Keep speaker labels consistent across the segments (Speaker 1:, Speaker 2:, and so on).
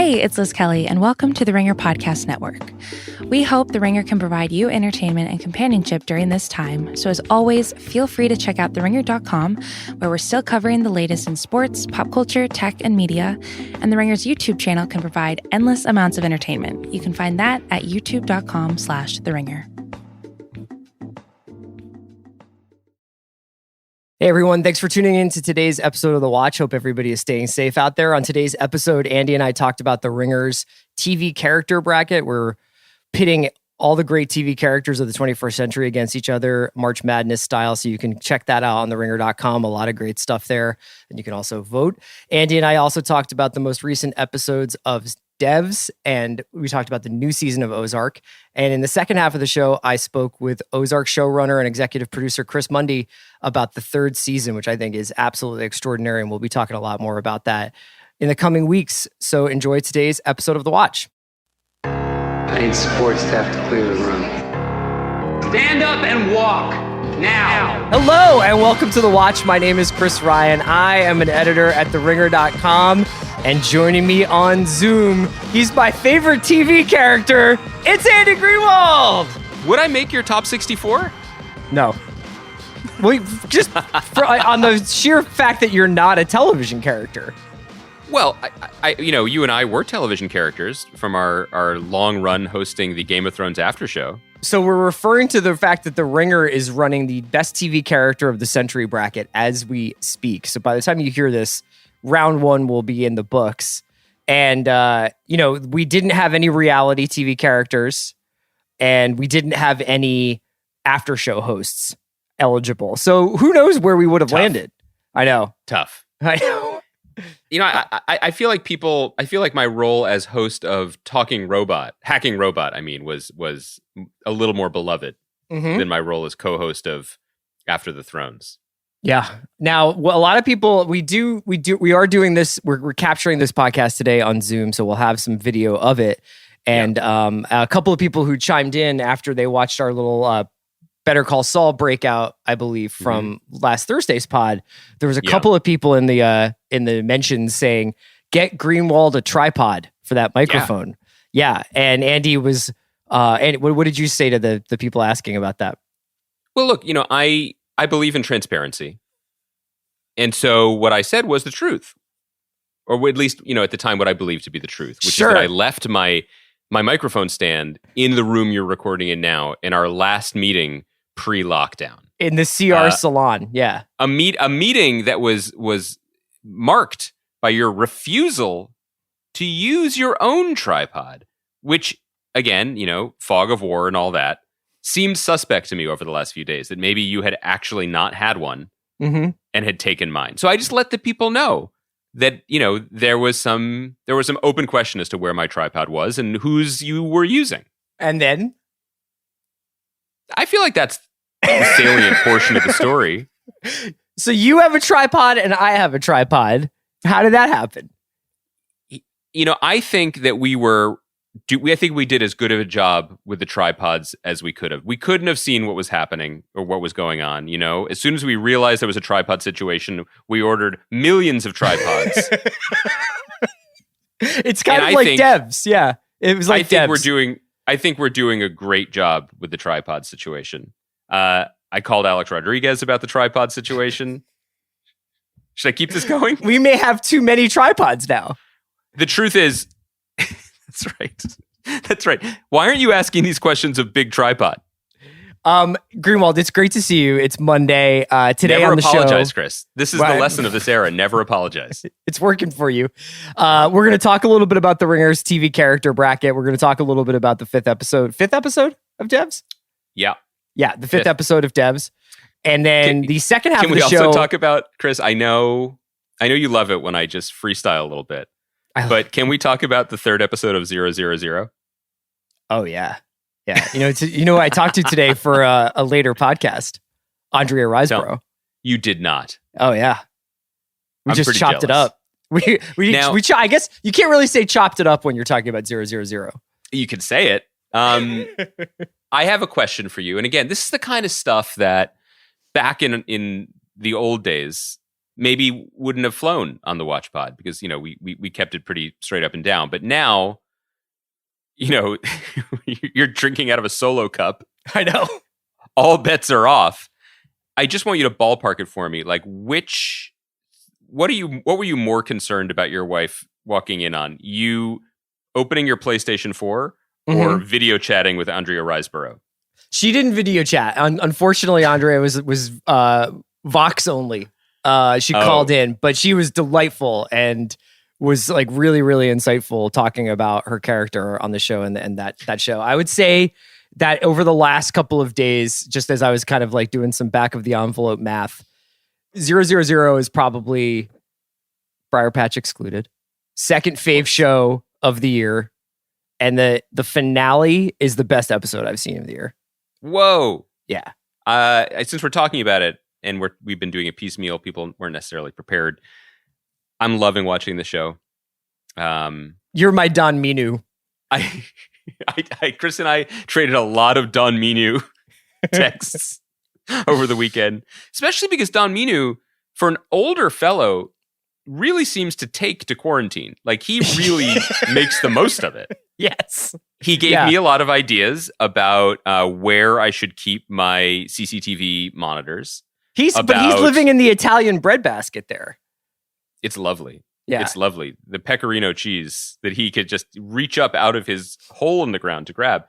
Speaker 1: Hey, it's Liz Kelly, and welcome to the Ringer Podcast Network. We hope the Ringer can provide you entertainment and companionship during this time. So as always, feel free to check out theringer.com, where we're still covering the latest in sports, pop culture, tech, and media. And the Ringer's YouTube channel can provide endless amounts of entertainment. You can find that at youtube.com/theringer.
Speaker 2: Hey everyone, thanks for tuning in to today's episode of The Watch. Hope everybody is staying safe out there. On today's episode, Andy and I talked about the Ringer's TV character bracket. We're pitting all the great TV characters of the 21st century against each other, March Madness style, so you can check that out on theringer.com. A lot of great stuff there, and you can also vote. Andy and I also talked about the most recent episodes of Devs, and we talked about the new season of Ozark. And in the second half of the show, I spoke with Ozark showrunner and executive producer Chris Mundy about the third season, which I think is absolutely extraordinary, and we'll be talking a lot more about that in the coming weeks. So enjoy today's episode of The Watch.
Speaker 3: I need support staff to clear the room. Stand up and walk now.
Speaker 2: Hello, and welcome to The Watch. My name is Chris Ryan. I am an editor at theringer.com. And joining me on Zoom, he's my favorite TV character. It's Andy Greenwald.
Speaker 4: Would I make your top 64?
Speaker 2: No. Well, just on the sheer fact that you're not a television character.
Speaker 4: Well, you and I were television characters from our long run hosting the Game of Thrones after show.
Speaker 2: So we're referring to the fact that The Ringer is running the best TV character of the century bracket as we speak. So by the time you hear this, round one will be in the books. And, we didn't have any reality TV characters, and we didn't have any after show hosts eligible. So who knows where we would have landed? I know.
Speaker 4: Tough.
Speaker 2: I know.
Speaker 4: I feel like my role as host of Hacking Robot, was a little more beloved than my role as co-host of After the Thrones.
Speaker 2: Yeah. Now, a lot of people, we are doing this. We're capturing this podcast today on Zoom, so we'll have some video of it. And a couple of people who chimed in after they watched our little Better Call Saul breakout, I believe, from last Thursday's pod. There was a couple of people in the mentions saying, "Get Greenwald a tripod for that microphone." Yeah. And Andy was. And what did you say to the people asking about that?
Speaker 4: Well, look, I believe in transparency. And so what I said was the truth. Or at least, at the time, what I believed to be the truth, which is that I left my microphone stand in the room you're recording in now in our last meeting pre-lockdown.
Speaker 2: In the CR salon, yeah.
Speaker 4: A meeting that was marked by your refusal to use your own tripod, which, again, fog of war and all that, seemed suspect to me over the last few days, that maybe you had actually not had one and had taken mine. So I just let the people know that, there was some open question as to where my tripod was and whose you were using.
Speaker 2: And then?
Speaker 4: I feel like that's the salient portion of the story.
Speaker 2: So you have a tripod and I have a tripod. How did that happen?
Speaker 4: I think that I think we did as good of a job with the tripods as we could have. We couldn't have seen what was happening or what was going on. As soon as we realized there was a tripod situation, we ordered millions of tripods.
Speaker 2: It's kind of like Devs. Yeah. It was like Devs.
Speaker 4: I think we're doing a great job with the tripod situation. I called Alex Rodriguez about the tripod situation. Should I keep this going?
Speaker 2: We may have too many tripods now.
Speaker 4: The truth is, That's right. Why aren't you asking these questions of Big Tripod?
Speaker 2: Greenwald, it's great to see you. It's Monday. Today
Speaker 4: Never
Speaker 2: on the show.
Speaker 4: Never apologize, Chris. This is the lesson of this era. Never apologize.
Speaker 2: It's working for you. We're going to talk a little bit about the Ringer's TV character bracket. We're going to talk a little bit about the fifth episode of Devs?
Speaker 4: Yeah.
Speaker 2: Yeah, the fifth episode of Devs. And then the second half of the show.
Speaker 4: Can we also talk about, Chris, I know you love it when I just freestyle a little bit. But can we talk about the third episode of 000?
Speaker 2: Oh, yeah. Yeah. I talked to today for a later podcast, Andrea Riseborough.
Speaker 4: No, you did not.
Speaker 2: Oh, yeah. We
Speaker 4: I'm
Speaker 2: just chopped
Speaker 4: jealous.
Speaker 2: it up. I guess you can't really say chopped it up when you're talking about 000.
Speaker 4: You could say it. I have a question for you. And again, this is the kind of stuff that back in the old days, maybe wouldn't have flown on the Watch Pod because, we kept it pretty straight up and down. But now, you're drinking out of a solo cup.
Speaker 2: I know.
Speaker 4: All bets are off. I just want you to ballpark it for me. Like, what were you more concerned about your wife walking in on? You opening your PlayStation 4 or video chatting with Andrea Riseborough?
Speaker 2: She didn't video chat. Unfortunately, Andrea was Vox only. She called in, but she was delightful and was like really, really insightful talking about her character on the show and that show. I would say that over the last couple of days, just as I was kind of like doing some back of the envelope math, 000 is probably Briar Patch excluded. Second fave show of the year. And the finale is the best episode I've seen of the year.
Speaker 4: Whoa.
Speaker 2: Yeah.
Speaker 4: Since we're talking about it and we've been doing it piecemeal, people weren't necessarily prepared. I'm loving watching the show.
Speaker 2: You're my Don Minu.
Speaker 4: Chris and I traded a lot of Don Minu texts over the weekend, especially because Don Minu, for an older fellow, really seems to take to quarantine. Like, he really makes the most of it.
Speaker 2: Yes.
Speaker 4: He gave me a lot of ideas about where I should keep my CCTV monitors.
Speaker 2: But he's living in the Italian breadbasket there.
Speaker 4: It's lovely.
Speaker 2: Yeah.
Speaker 4: It's lovely. The pecorino cheese that he could just reach up out of his hole in the ground to grab.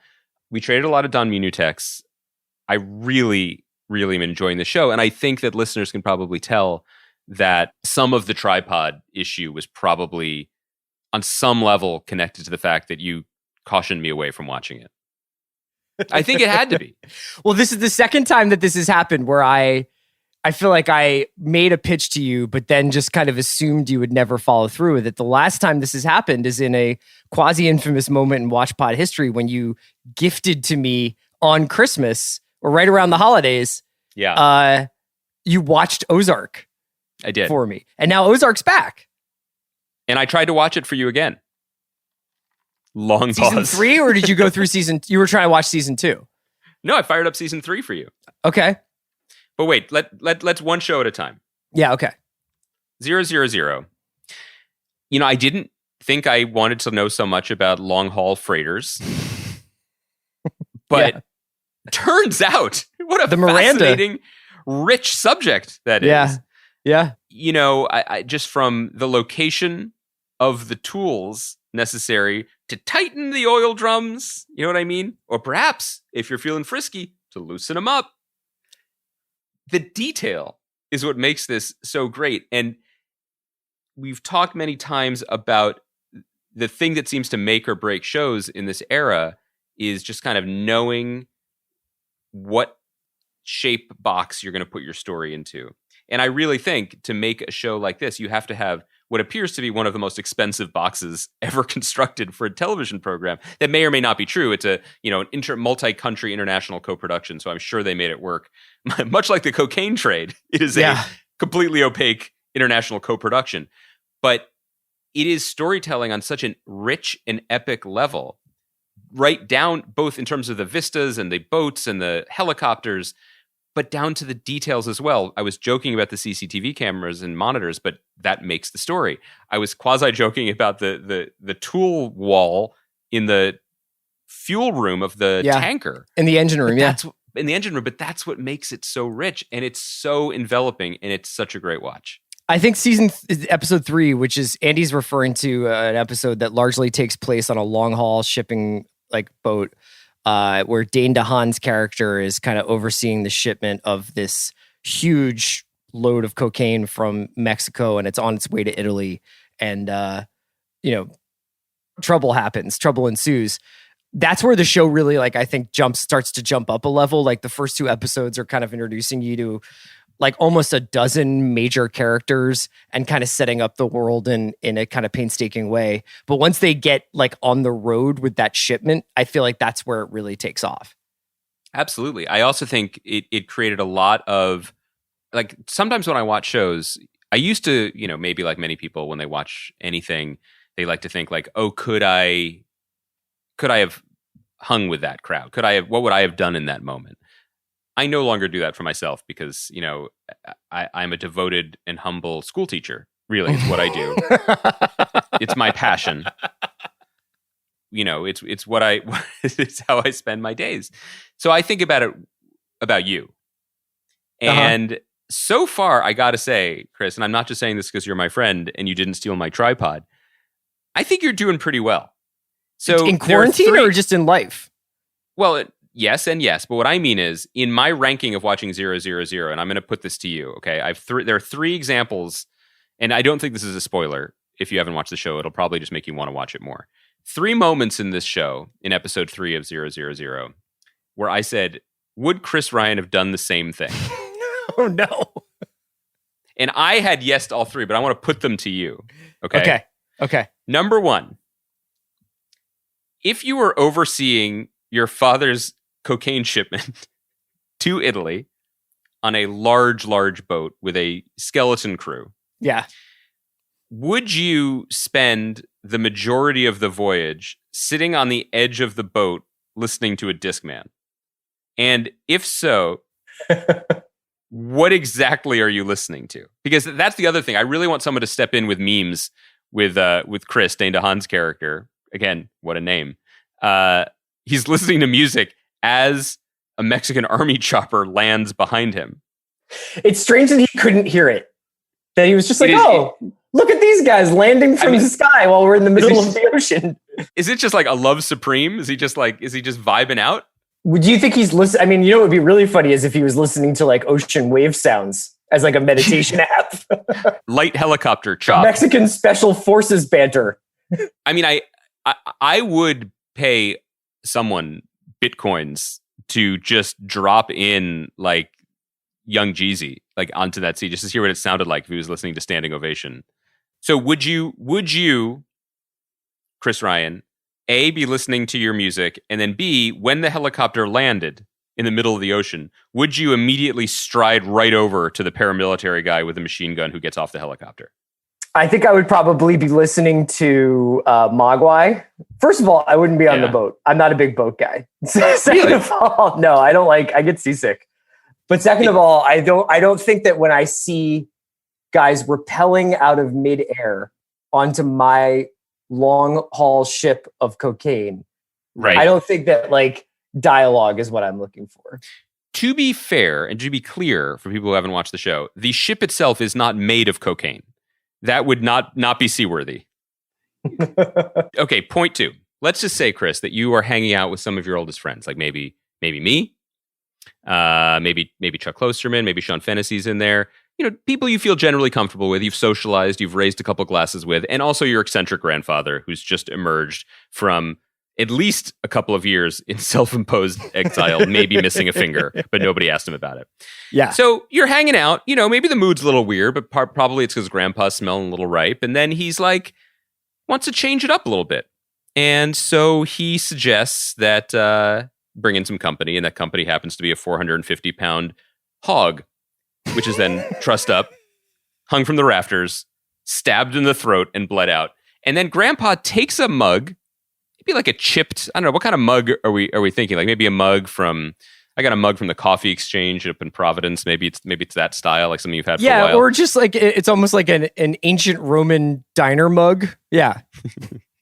Speaker 4: We traded a lot of Don Minu texts. I really, really am enjoying the show. And I think that listeners can probably tell that some of the tripod issue was probably on some level connected to the fact that you cautioned me away from watching it. I think it had to be.
Speaker 2: Well, this is the second time that this has happened where I feel like I made a pitch to you, but then just kind of assumed you would never follow through with it. The last time this has happened is in a quasi-infamous moment in WatchPod history when you gifted to me on Christmas or right around the holidays.
Speaker 4: Yeah.
Speaker 2: You watched Ozark.
Speaker 4: I did.
Speaker 2: For me. And now Ozark's back.
Speaker 4: And I tried to watch it for you again. Long
Speaker 2: season
Speaker 4: pause.
Speaker 2: 3, or did you go through you were trying to watch season 2?
Speaker 4: No, I fired up season 3 for you.
Speaker 2: Okay.
Speaker 4: But wait, let's one show at a time.
Speaker 2: Yeah, okay.
Speaker 4: 000. I didn't think I wanted to know so much about long haul freighters. But turns out, what a fascinating, rich subject that is.
Speaker 2: Yeah.
Speaker 4: I just from the location of the tools necessary to tighten the oil drums, you know what I mean? Or perhaps, if you're feeling frisky, to loosen them up. The detail is what makes this so great. And we've talked many times about the thing that seems to make or break shows in this era is just kind of knowing what shape box you're going to put your story into. And I really think to make a show like this, you have to have what appears to be one of the most expensive boxes ever constructed for a television program. That may or may not be true. It's an multi-country international co-production, so I'm sure they made it work. Much like the cocaine trade, it is a completely opaque international co-production. But it is storytelling on such a rich and epic level, right down both in terms of the vistas and the boats and the helicopters, but down to the details as well. I was joking about the CCTV cameras and monitors, but that makes the story. I was quasi-joking about the tool wall in the fuel room of the tanker.
Speaker 2: In the engine room,
Speaker 4: In the engine room, but that's what makes it so rich, and it's so enveloping, and it's such a great watch.
Speaker 2: I think episode 3, which is Andy's referring to an episode that largely takes place on a long-haul shipping boat, where Dane DeHaan's character is kind of overseeing the shipment of this huge load of cocaine from Mexico, and it's on its way to Italy. And, trouble ensues. That's where the show really, I think, starts to jump up a level. The first 2 episodes are kind of introducing you to almost a dozen major characters and kind of setting up the world in a kind of painstaking way. But once they get on the road with that shipment, I feel like that's where it really takes off.
Speaker 4: Absolutely. I also think it created a lot of, sometimes when I watch shows, I used to, maybe like many people when they watch anything, they like to think could I have hung with that crowd? What would I have done in that moment? I no longer do that for myself because, I'm a devoted and humble school teacher. Really, it's what I do. It's my passion. It's what it's how I spend my days. So I think about you. And so far, I got to say, Chris, and I'm not just saying this because you're my friend and you didn't steal my tripod. I think you're doing pretty well. So
Speaker 2: in quarantine or just in life?
Speaker 4: Well, yes and yes. But what I mean is, in my ranking of watching 000, and I'm going to put this to you, okay? There are 3 examples, and I don't think this is a spoiler. If you haven't watched the show, it'll probably just make you want to watch it more. 3 moments in this show, in episode 3 of 000, where I said, would Chris Ryan have done the same thing?
Speaker 2: Oh, no.
Speaker 4: And I had yes to all 3, but I want to put them to you.
Speaker 2: Okay.
Speaker 4: Number 1, if you were overseeing your father's cocaine shipment to Italy on a large, large boat with a skeleton crew.
Speaker 2: Yeah.
Speaker 4: Would you spend the majority of the voyage sitting on the edge of the boat listening to a Discman? And if so, what exactly are you listening to? Because that's the other thing. I really want someone to step in with memes with Chris, Dane DeHaan's character. Again, what a name. He's listening to music as a Mexican army chopper lands behind him.
Speaker 5: It's strange that he couldn't hear it. That he was just like, look at these guys landing from the sky while we're in the middle of the ocean.
Speaker 4: Is it just like a love supreme? Is he just vibing out?
Speaker 5: Would you think he's listening? I mean, what would be really funny is if he was listening to like ocean wave sounds as like a meditation app.
Speaker 4: Light helicopter chop.
Speaker 5: Mexican special forces banter.
Speaker 4: I mean, I would pay someone Bitcoins to just drop in like Young Jeezy like onto that seat just to hear what it sounded like if he was listening to Standing Ovation. So would you, Chris Ryan, A, be listening to your music, and then B, when the helicopter landed in the middle of the ocean, would you immediately stride right over to the paramilitary guy with a machine gun who gets off the helicopter?
Speaker 5: I think I would probably be listening to Mogwai. First of all, I wouldn't be on the boat. I'm not a big boat guy. Second of all, no, I get seasick. But second of all, I don't think that when I see guys rappelling out of midair onto my long haul ship of cocaine,
Speaker 4: right?
Speaker 5: I don't think that like dialogue is what I'm looking for.
Speaker 4: To be fair and to be clear for people who haven't watched the show, the ship itself is not made of cocaine. That would not be seaworthy. Okay, point 2. Let's just say, Chris, that you are hanging out with some of your oldest friends, like maybe me, maybe Chuck Klosterman, maybe Sean Fennessy's in there. People you feel generally comfortable with, you've socialized, you've raised a couple glasses with, and also your eccentric grandfather who's just emerged from at least a couple of years in self-imposed exile, maybe missing a finger, but nobody asked him about it.
Speaker 2: Yeah.
Speaker 4: So you're hanging out, maybe the mood's a little weird, but probably it's because grandpa's smelling a little ripe. And then he's like, wants to change it up a little bit. And so he suggests that bring in some company, and that company happens to be a 450-pound hog, which is then trussed up, hung from the rafters, stabbed in the throat, and bled out. And then grandpa takes a mug, maybe like a chipped, I don't know, what kind of mug are we thinking? Like maybe a mug from, I got a mug from the Coffee Exchange up in Providence. Maybe it's that style, like something you've had for a while.
Speaker 2: Yeah, or just like, it's almost like an ancient Roman diner mug. Yeah.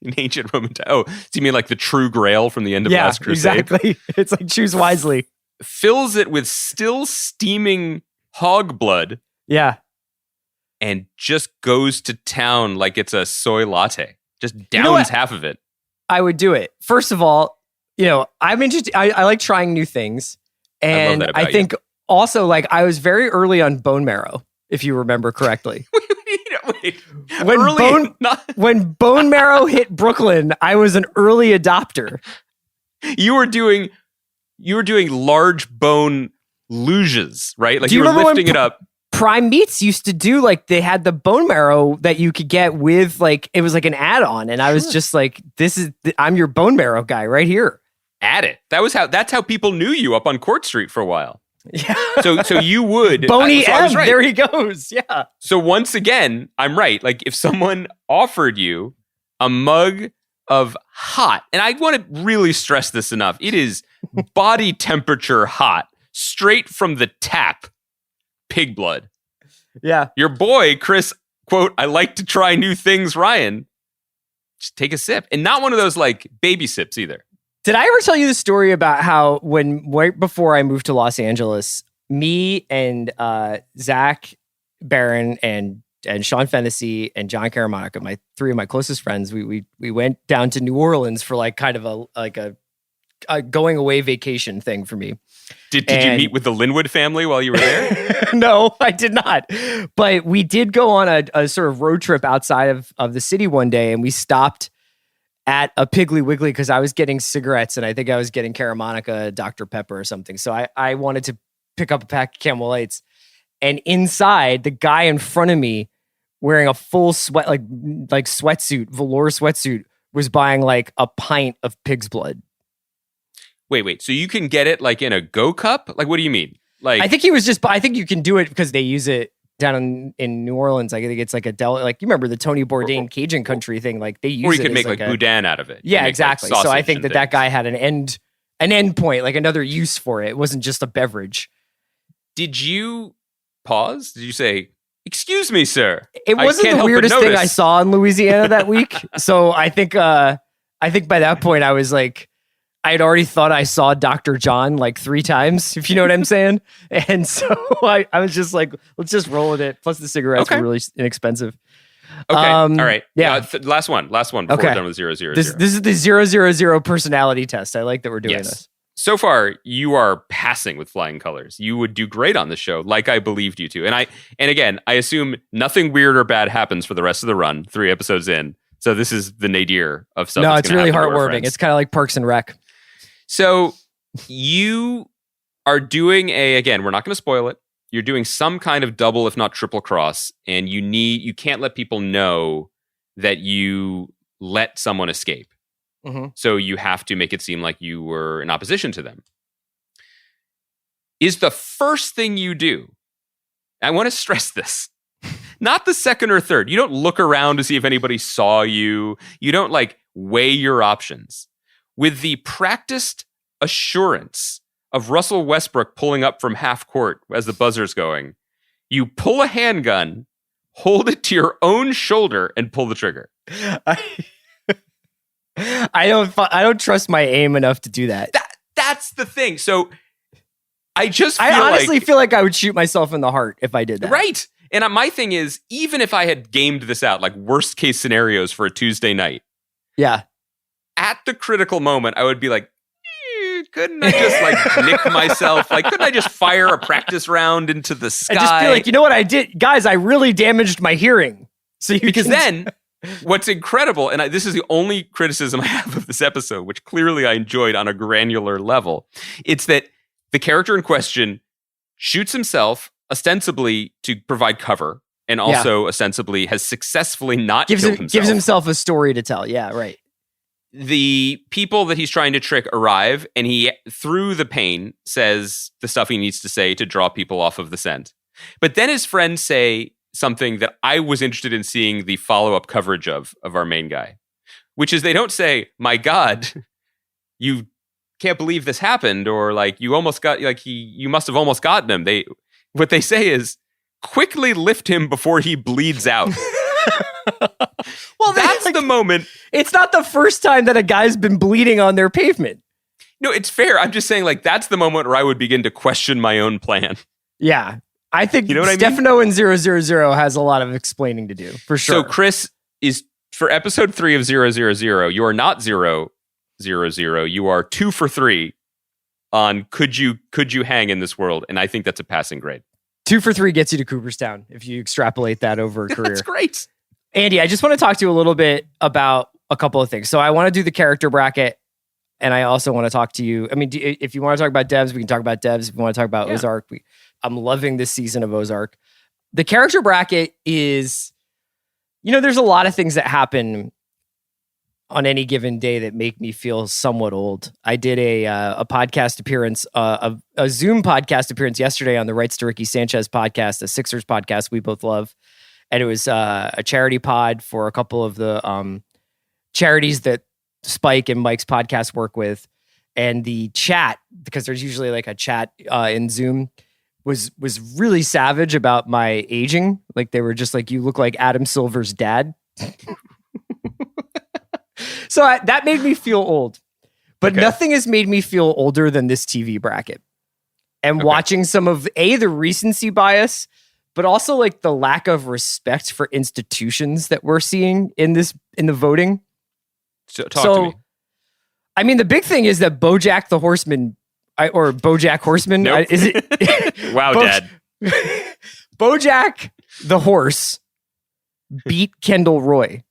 Speaker 4: An ancient Roman so you mean like the True Grail from the end of Last Crusade?
Speaker 2: Exactly. It's like choose wisely.
Speaker 4: Fills it with still steaming hog blood.
Speaker 2: Yeah.
Speaker 4: And just goes to town like it's a soy latte. Just downs half of it.
Speaker 2: I would do it. First of all, I'm interested. I like trying new things. And I think also, like, I was very early on bone marrow, if you remember correctly.
Speaker 4: Wait.
Speaker 2: When bone marrow hit Brooklyn, I was an early adopter.
Speaker 4: You were doing large bone luges, right? Like you were lifting it up.
Speaker 2: Prime Meats used to do, like, they had the bone marrow that you could get with, like, it was like an add-on, and I was just like, I'm your bone marrow guy right here.
Speaker 4: Add it. That's how people knew you up on Court Street for a while.
Speaker 2: Yeah.
Speaker 4: So you would
Speaker 2: Boney
Speaker 4: so
Speaker 2: M.
Speaker 4: Right.
Speaker 2: There he goes. Yeah.
Speaker 4: So once again, I'm right. Like if someone offered you a mug of hot, and I want to really stress this enough, it is body temperature hot straight from the tap, pig blood.
Speaker 2: Yeah.
Speaker 4: Your boy, Chris, quote, I like to try new things, Ryan. Just take a sip. And not one of those like baby sips either.
Speaker 2: Did I ever tell you the story about how right before I moved to Los Angeles, me and Zach Barron and Sean Fennessy and John Caramanica, three of my closest friends, we went down to New Orleans for like kind of a going away vacation thing for me.
Speaker 4: Did you meet with the Linwood family while you were there?
Speaker 2: No, I did not. But we did go on a sort of road trip outside of the city one day, and we stopped at a Piggly Wiggly because I was getting cigarettes, and I think I was getting Caramanica Dr. Pepper or something. So I wanted to pick up a pack of Camel Lights. And inside, the guy in front of me wearing a full sweat, like sweatsuit, velour sweatsuit, was buying like a pint of pig's blood.
Speaker 4: Wait. So you can get it like in a Go cup? Like, what do you mean? Like,
Speaker 2: I think I think you can do it because they use it down in New Orleans. I think it's like like you remember the Tony Bourdain Cajun country thing. Like they use it.
Speaker 4: Or you could make
Speaker 2: like
Speaker 4: boudin out of it.
Speaker 2: Yeah, exactly.
Speaker 4: Like
Speaker 2: so I think that
Speaker 4: things.
Speaker 2: guy had an end point, like another use for it. It wasn't just a beverage.
Speaker 4: Did you pause? Did you say, "Excuse me, sir"?
Speaker 2: It wasn't the weirdest thing I saw in Louisiana that week. So I think by that point I was like, I had already thought I saw Dr. John like 3 times, if you know what I'm saying. And so I was just like, let's just roll with it. Plus the cigarettes were really inexpensive.
Speaker 4: Okay. All right.
Speaker 2: Yeah.
Speaker 4: Last one before we're done with 000.
Speaker 2: This is the 000 personality test. I like that we're doing this.
Speaker 4: So far, you are passing with flying colors. You would do great on the show, like I believed you to. And again, I assume nothing weird or bad happens for the rest of the run, 3 episodes in. So this is the nadir of stuff.
Speaker 2: No, it's really heartwarming. It's kind of like Parks and Rec.
Speaker 4: So you are doing again, we're not going to spoil it. You're doing some kind of double, if not triple cross, and you can't let people know that you let someone escape. Mm-hmm. So you have to make it seem like you were in opposition to them. Is the first thing you do, I want to stress this, not the second or third. You don't look around to see if anybody saw you. You don't like weigh your options. With the practiced assurance of Russell Westbrook pulling up from half court as the buzzer's going, you pull a handgun, hold it to your own shoulder, and pull the trigger.
Speaker 2: I don't trust my aim enough to do that.
Speaker 4: That's the thing. So I honestly
Speaker 2: feel like I would shoot myself in the heart if I did that.
Speaker 4: Right. And my thing is, even if I had gamed this out, like worst case scenarios for a Tuesday night.
Speaker 2: Yeah.
Speaker 4: At the critical moment, I would be like, couldn't I just like nick myself? Like, couldn't I just fire a practice round into the sky?
Speaker 2: I just feel like, you know what I did? Guys, I really damaged my hearing. So
Speaker 4: then what's incredible, and this is the only criticism I have of this episode, which clearly I enjoyed on a granular level, it's that the character in question shoots himself ostensibly to provide cover and also ostensibly has successfully not killed himself.
Speaker 2: Gives himself a story to tell. Yeah, right.
Speaker 4: The people that he's trying to trick arrive, and he, through the pain, says the stuff he needs to say to draw people off of the scent. But then his friends say something that I was interested in seeing the follow-up coverage of our main guy, which is they don't say, my God, you can't believe this happened, or like you almost got, like you must have almost gotten him. What they say is, quickly lift him before he bleeds out. Well, that's the moment.
Speaker 2: It's not the first time that a guy's been bleeding on their pavement.
Speaker 4: No, it's fair. I'm just saying, like, that's the moment where I would begin to question my own plan.
Speaker 2: Yeah. I think
Speaker 4: Stefano
Speaker 2: in 000 has a lot of explaining to do, for sure.
Speaker 4: So Chris is, for episode 3 of 000, you are not 000. You are 2 for 3 on could you hang in this world? And I think that's a passing grade.
Speaker 2: 2 for 3 gets you to Cooperstown if you extrapolate that over a career.
Speaker 4: That's great.
Speaker 2: Andy, I just want to talk to you a little bit about a couple of things. So I want to do the character bracket, and I also want to talk to you. I mean, if you want to talk about devs, we can talk about devs. If you want to talk about Ozark, I'm loving this season of Ozark. The character bracket is, there's a lot of things that happen on any given day that make me feel somewhat old. I did a podcast appearance, a Zoom podcast appearance yesterday on the Rights to Ricky Sanchez podcast, a Sixers podcast we both love. And it was a charity pod for a couple of the charities that Spike and Mike's podcast work with. and the chat, because there's usually like a chat in Zoom, was really savage about my aging. Like they were just like, you look like Adam Silver's dad. So that made me feel old. But nothing has made me feel older than this TV bracket. And watching some of the recency bias, but also like the lack of respect for institutions that we're seeing in the voting.
Speaker 4: So talk to me.
Speaker 2: I mean, the big thing is that BoJack the Horseman, or BoJack Horseman,
Speaker 4: Nope.
Speaker 2: is it?
Speaker 4: Wow, Dad.
Speaker 2: BoJack the Horse beat Kendall Roy.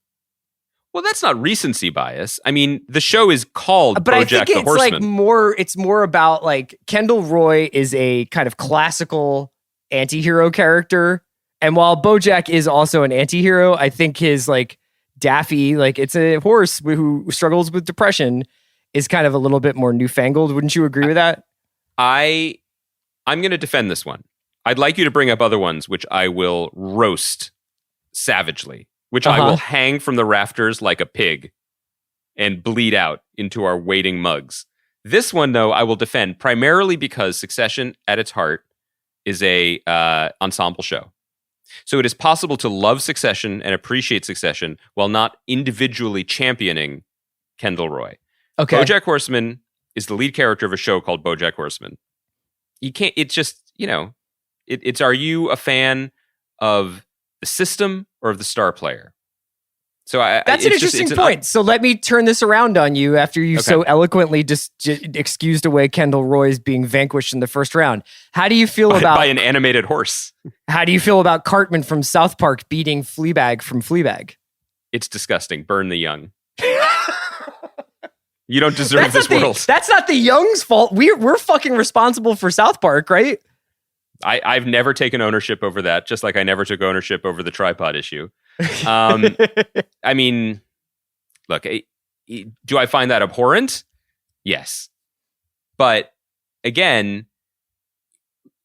Speaker 4: Well, that's not recency bias. I mean, the show is called
Speaker 2: But
Speaker 4: BoJack
Speaker 2: I think
Speaker 4: the
Speaker 2: it's
Speaker 4: Horseman.
Speaker 2: like more. It's more about like Kendall Roy is a kind of classical anti-hero character, and while BoJack is also an anti-hero, I think his like Daffy, like it's a horse who struggles with depression, is kind of a little bit more newfangled. Wouldn't you agree with that?
Speaker 4: I'm going to defend this one. I'd like you to bring up other ones, which I will roast savagely, which I will hang from the rafters like a pig and bleed out into our waiting mugs. This one, though, I will defend primarily because Succession, at its heart, is a ensemble show. So it is possible to love Succession and appreciate Succession while not individually championing Kendall Roy.
Speaker 2: Okay.
Speaker 4: BoJack Horseman is the lead character of a show called BoJack Horseman. You can't. It's just, it's are you a fan of the system or of the star player? So
Speaker 2: that's an interesting point. So let me turn this around on you after you so eloquently just excused away Kendall Roy's being vanquished in the first round. How do you feel about
Speaker 4: by an animated horse?
Speaker 2: How do you feel about Cartman from South Park beating Fleabag from Fleabag?
Speaker 4: It's disgusting. Burn the young. You don't deserve this world.
Speaker 2: That's not the Young's fault. We're fucking responsible for South Park, right?
Speaker 4: I've never taken ownership over that, just like I never took ownership over the tripod issue. I mean, look, do I find that abhorrent? Yes. But again,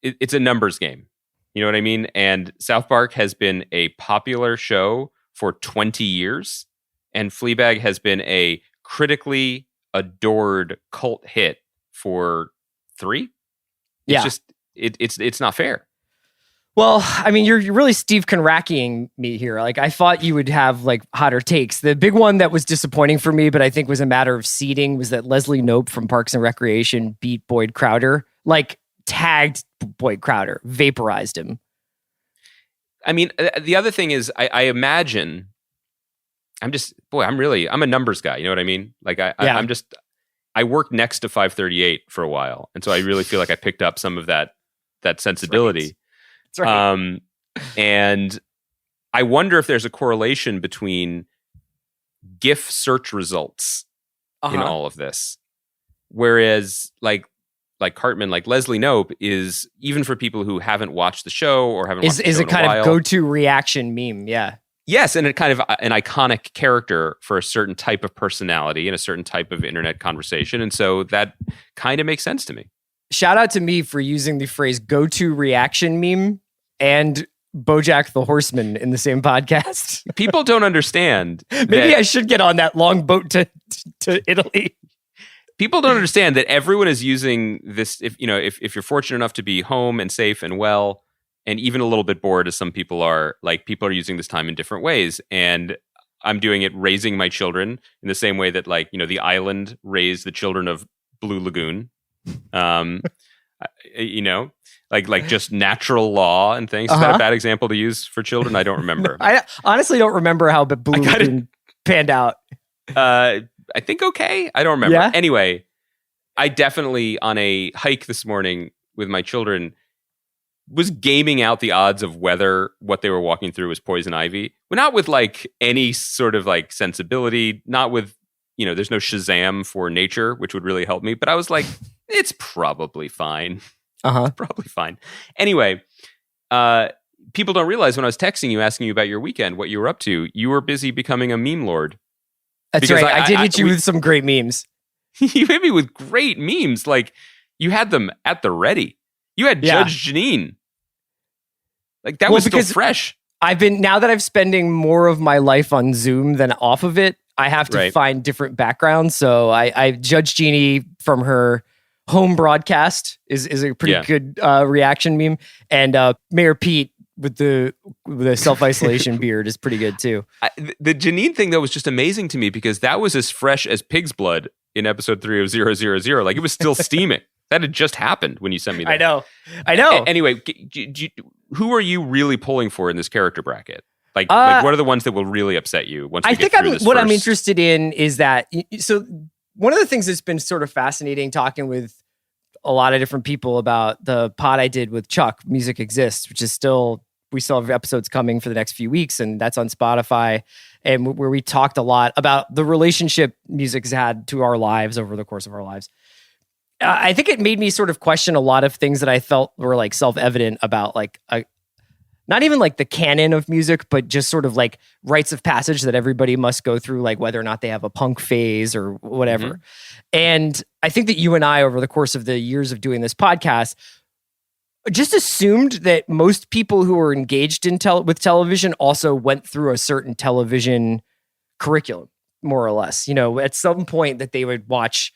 Speaker 4: it's a numbers game. You know what I mean? And South Park has been a popular show for 20 years, and Fleabag has been a critically adored cult hit for 3. It's not fair.
Speaker 2: Well, I mean, you're really Steve Conrackying me here. Like, I thought you would have like hotter takes. The big one that was disappointing for me, but I think was a matter of seeding, was that Leslie Knope from Parks and Recreation beat Boyd Crowder. Like, tagged Boyd Crowder, vaporized him.
Speaker 4: I mean, the other thing is, I imagine, I'm a numbers guy. You know what I mean? Like, I worked next to 538 for a while, and so I really feel like I picked up some of that sensibility.
Speaker 2: That's right.
Speaker 4: And I wonder if there's a correlation between GIF search results in all of this. Whereas like Cartman, like Leslie Knope is, even for people who haven't watched the show or haven't watched the show in a while,
Speaker 2: is a kind of go-to reaction meme. Yeah.
Speaker 4: Yes, and a kind of an iconic character for a certain type of personality and a certain type of internet conversation. And so that kind of makes sense to me.
Speaker 2: Shout out to me for using the phrase go-to reaction meme and BoJack the Horseman in the same podcast.
Speaker 4: People don't understand.
Speaker 2: Maybe I should get on that long boat to Italy.
Speaker 4: People don't understand that everyone is using this. If you're fortunate enough to be home and safe and well, and even a little bit bored, as some people are, like, people are using this time in different ways. And I'm doing it raising my children in the same way that, like, the island raised the children of Blue Lagoon. Like just natural law and things. Is that a bad example to use for children? I don't remember.
Speaker 2: I honestly don't remember how Blue Lagoon panned out.
Speaker 4: I think okay. I don't remember.
Speaker 2: Yeah?
Speaker 4: Anyway, I definitely, on a hike this morning with my children, was gaming out the odds of whether what they were walking through was poison ivy. But not with like any sort of like sensibility, not with, there's no Shazam for nature, which would really help me. But I was like, it's probably fine. It's probably fine. Anyway, people don't realize when I was texting you, asking you about your weekend, what you were up to, you were busy becoming a meme lord.
Speaker 2: That's because right. I did hit you with some great memes.
Speaker 4: You hit me with great memes. Like, you had them at the ready. You had Judge Janine. Like, that was still fresh.
Speaker 2: Now that I'm spending more of my life on Zoom than off of it, I have to
Speaker 4: Right.
Speaker 2: find different backgrounds. So I Judge Jeannie from her home broadcast is a pretty good reaction meme, and Mayor Pete with the self-isolation beard is pretty good too.
Speaker 4: The Janine thing though was just amazing to me because that was as fresh as pig's blood in episode 3 of 000. Like it was still steaming. That had just happened when you sent me that.
Speaker 2: I know.
Speaker 4: Anyway, who are you really pulling for in this character bracket? Like what are the ones that will really upset you once we get through this
Speaker 2: what
Speaker 4: first?
Speaker 2: I'm interested in is that, so one of the things that's been sort of fascinating talking with a lot of different people about the pod I did with Chuck, Music Exists, which is still, we still have episodes coming for the next few weeks, and that's on Spotify, and where we talked a lot about the relationship music's had to our lives over the course of our lives. I think it made me sort of question a lot of things that I felt were like self-evident about like not even like the canon of music, but just sort of like rites of passage that everybody must go through, like whether or not they have a punk phase or whatever.
Speaker 4: Mm-hmm.
Speaker 2: And I think that you and I, over the course of the years of doing this podcast, just assumed that most people who were engaged in with television also went through a certain television curriculum, more or less. You know, at some point that they would watch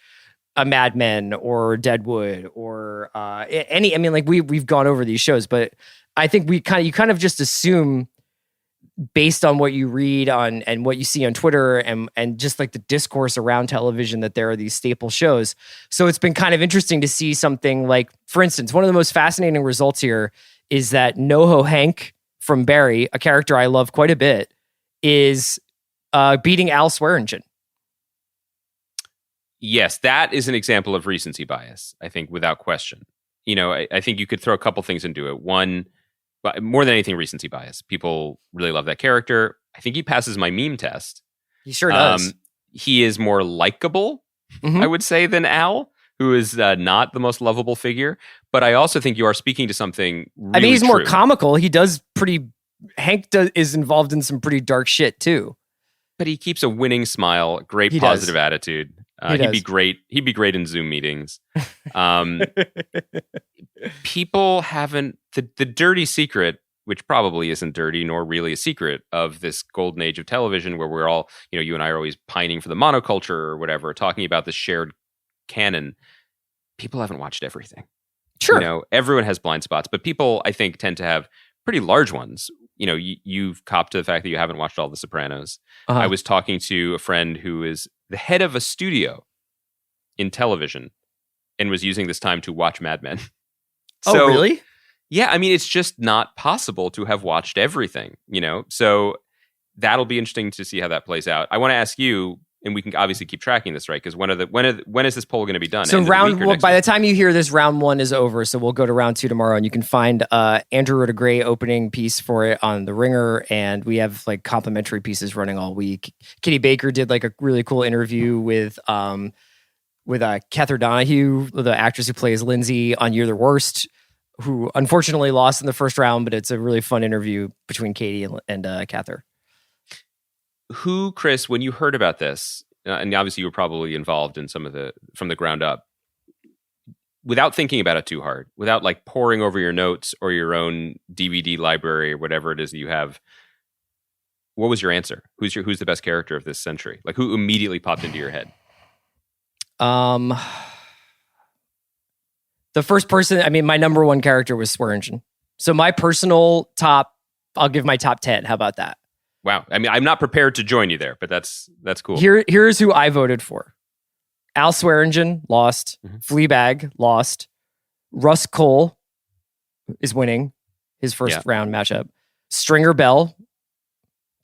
Speaker 2: a Mad Men or Deadwood or any. I mean, like we've gone over these shows, but I think you kind of just assume based on what you read on and what you see on Twitter and just like the discourse around television that there are these staple shows. So it's been kind of interesting to see something like, for instance, one of the most fascinating results here is that NoHo Hank from Barry, a character I love quite a bit, is beating Al Swearingen.
Speaker 4: Yes, that is an example of recency bias, I think, without question. You know, I think you could throw a couple things into it. One, more than anything, recency bias. People really love that character. I think he passes my meme test.
Speaker 2: He sure does.
Speaker 4: He is more likable, I would say, than Al, who is not the most lovable figure. But I also think you are speaking to something really
Speaker 2: I mean, he's more
Speaker 4: true.
Speaker 2: comical. He does is involved in some pretty dark shit too.
Speaker 4: But he keeps a winning smile, great positive attitude. He'd be great. He'd be great in Zoom meetings. People haven't the dirty secret, which probably isn't dirty nor really a secret, of this golden age of television where we're all, you know, you and I are always pining for the monoculture or whatever, talking about the shared canon. People haven't watched everything.
Speaker 2: Sure,
Speaker 4: you know, everyone has blind spots, but people, I think, tend to have pretty large ones. You know, you've copped to the fact that you haven't watched all The Sopranos. I was talking to a friend who is the head of a studio in television and was using this time to watch Mad Men.
Speaker 2: Oh, really?
Speaker 4: Yeah, I mean, it's just not possible to have watched everything, you know? So that'll be interesting to see how that plays out. I want to ask you, and we can obviously keep tracking this, right? Because when is this poll going to be done?
Speaker 2: So by the time you hear this, round 1 is over. So we'll go to round 2 tomorrow, and you can find Andrew wrote a great opening piece for it on The Ringer, and we have like complimentary pieces running all week. Kitty Baker did like a really cool interview with Cather Donahue, the actress who plays Lindsay on You're the Worst, who unfortunately lost in the first round, but it's a really fun interview between Katie and Cather.
Speaker 4: Who, Chris, when you heard about this, and obviously you were probably involved in some of from the ground up, without thinking about it too hard, without like poring over your notes or your own DVD library or whatever it is that you have, what was your answer? Who's the best character of this century? Like, who immediately popped into your head?
Speaker 2: The first person, I mean, my number one character was Swearingen. So my personal top, I'll give my top 10. How about that?
Speaker 4: Wow. I mean, I'm not prepared to join you there, but that's cool.
Speaker 2: Here's who I voted for. Al Swearingen, lost. Fleabag, lost. Russ Cole is winning his first round matchup. Stringer Bell,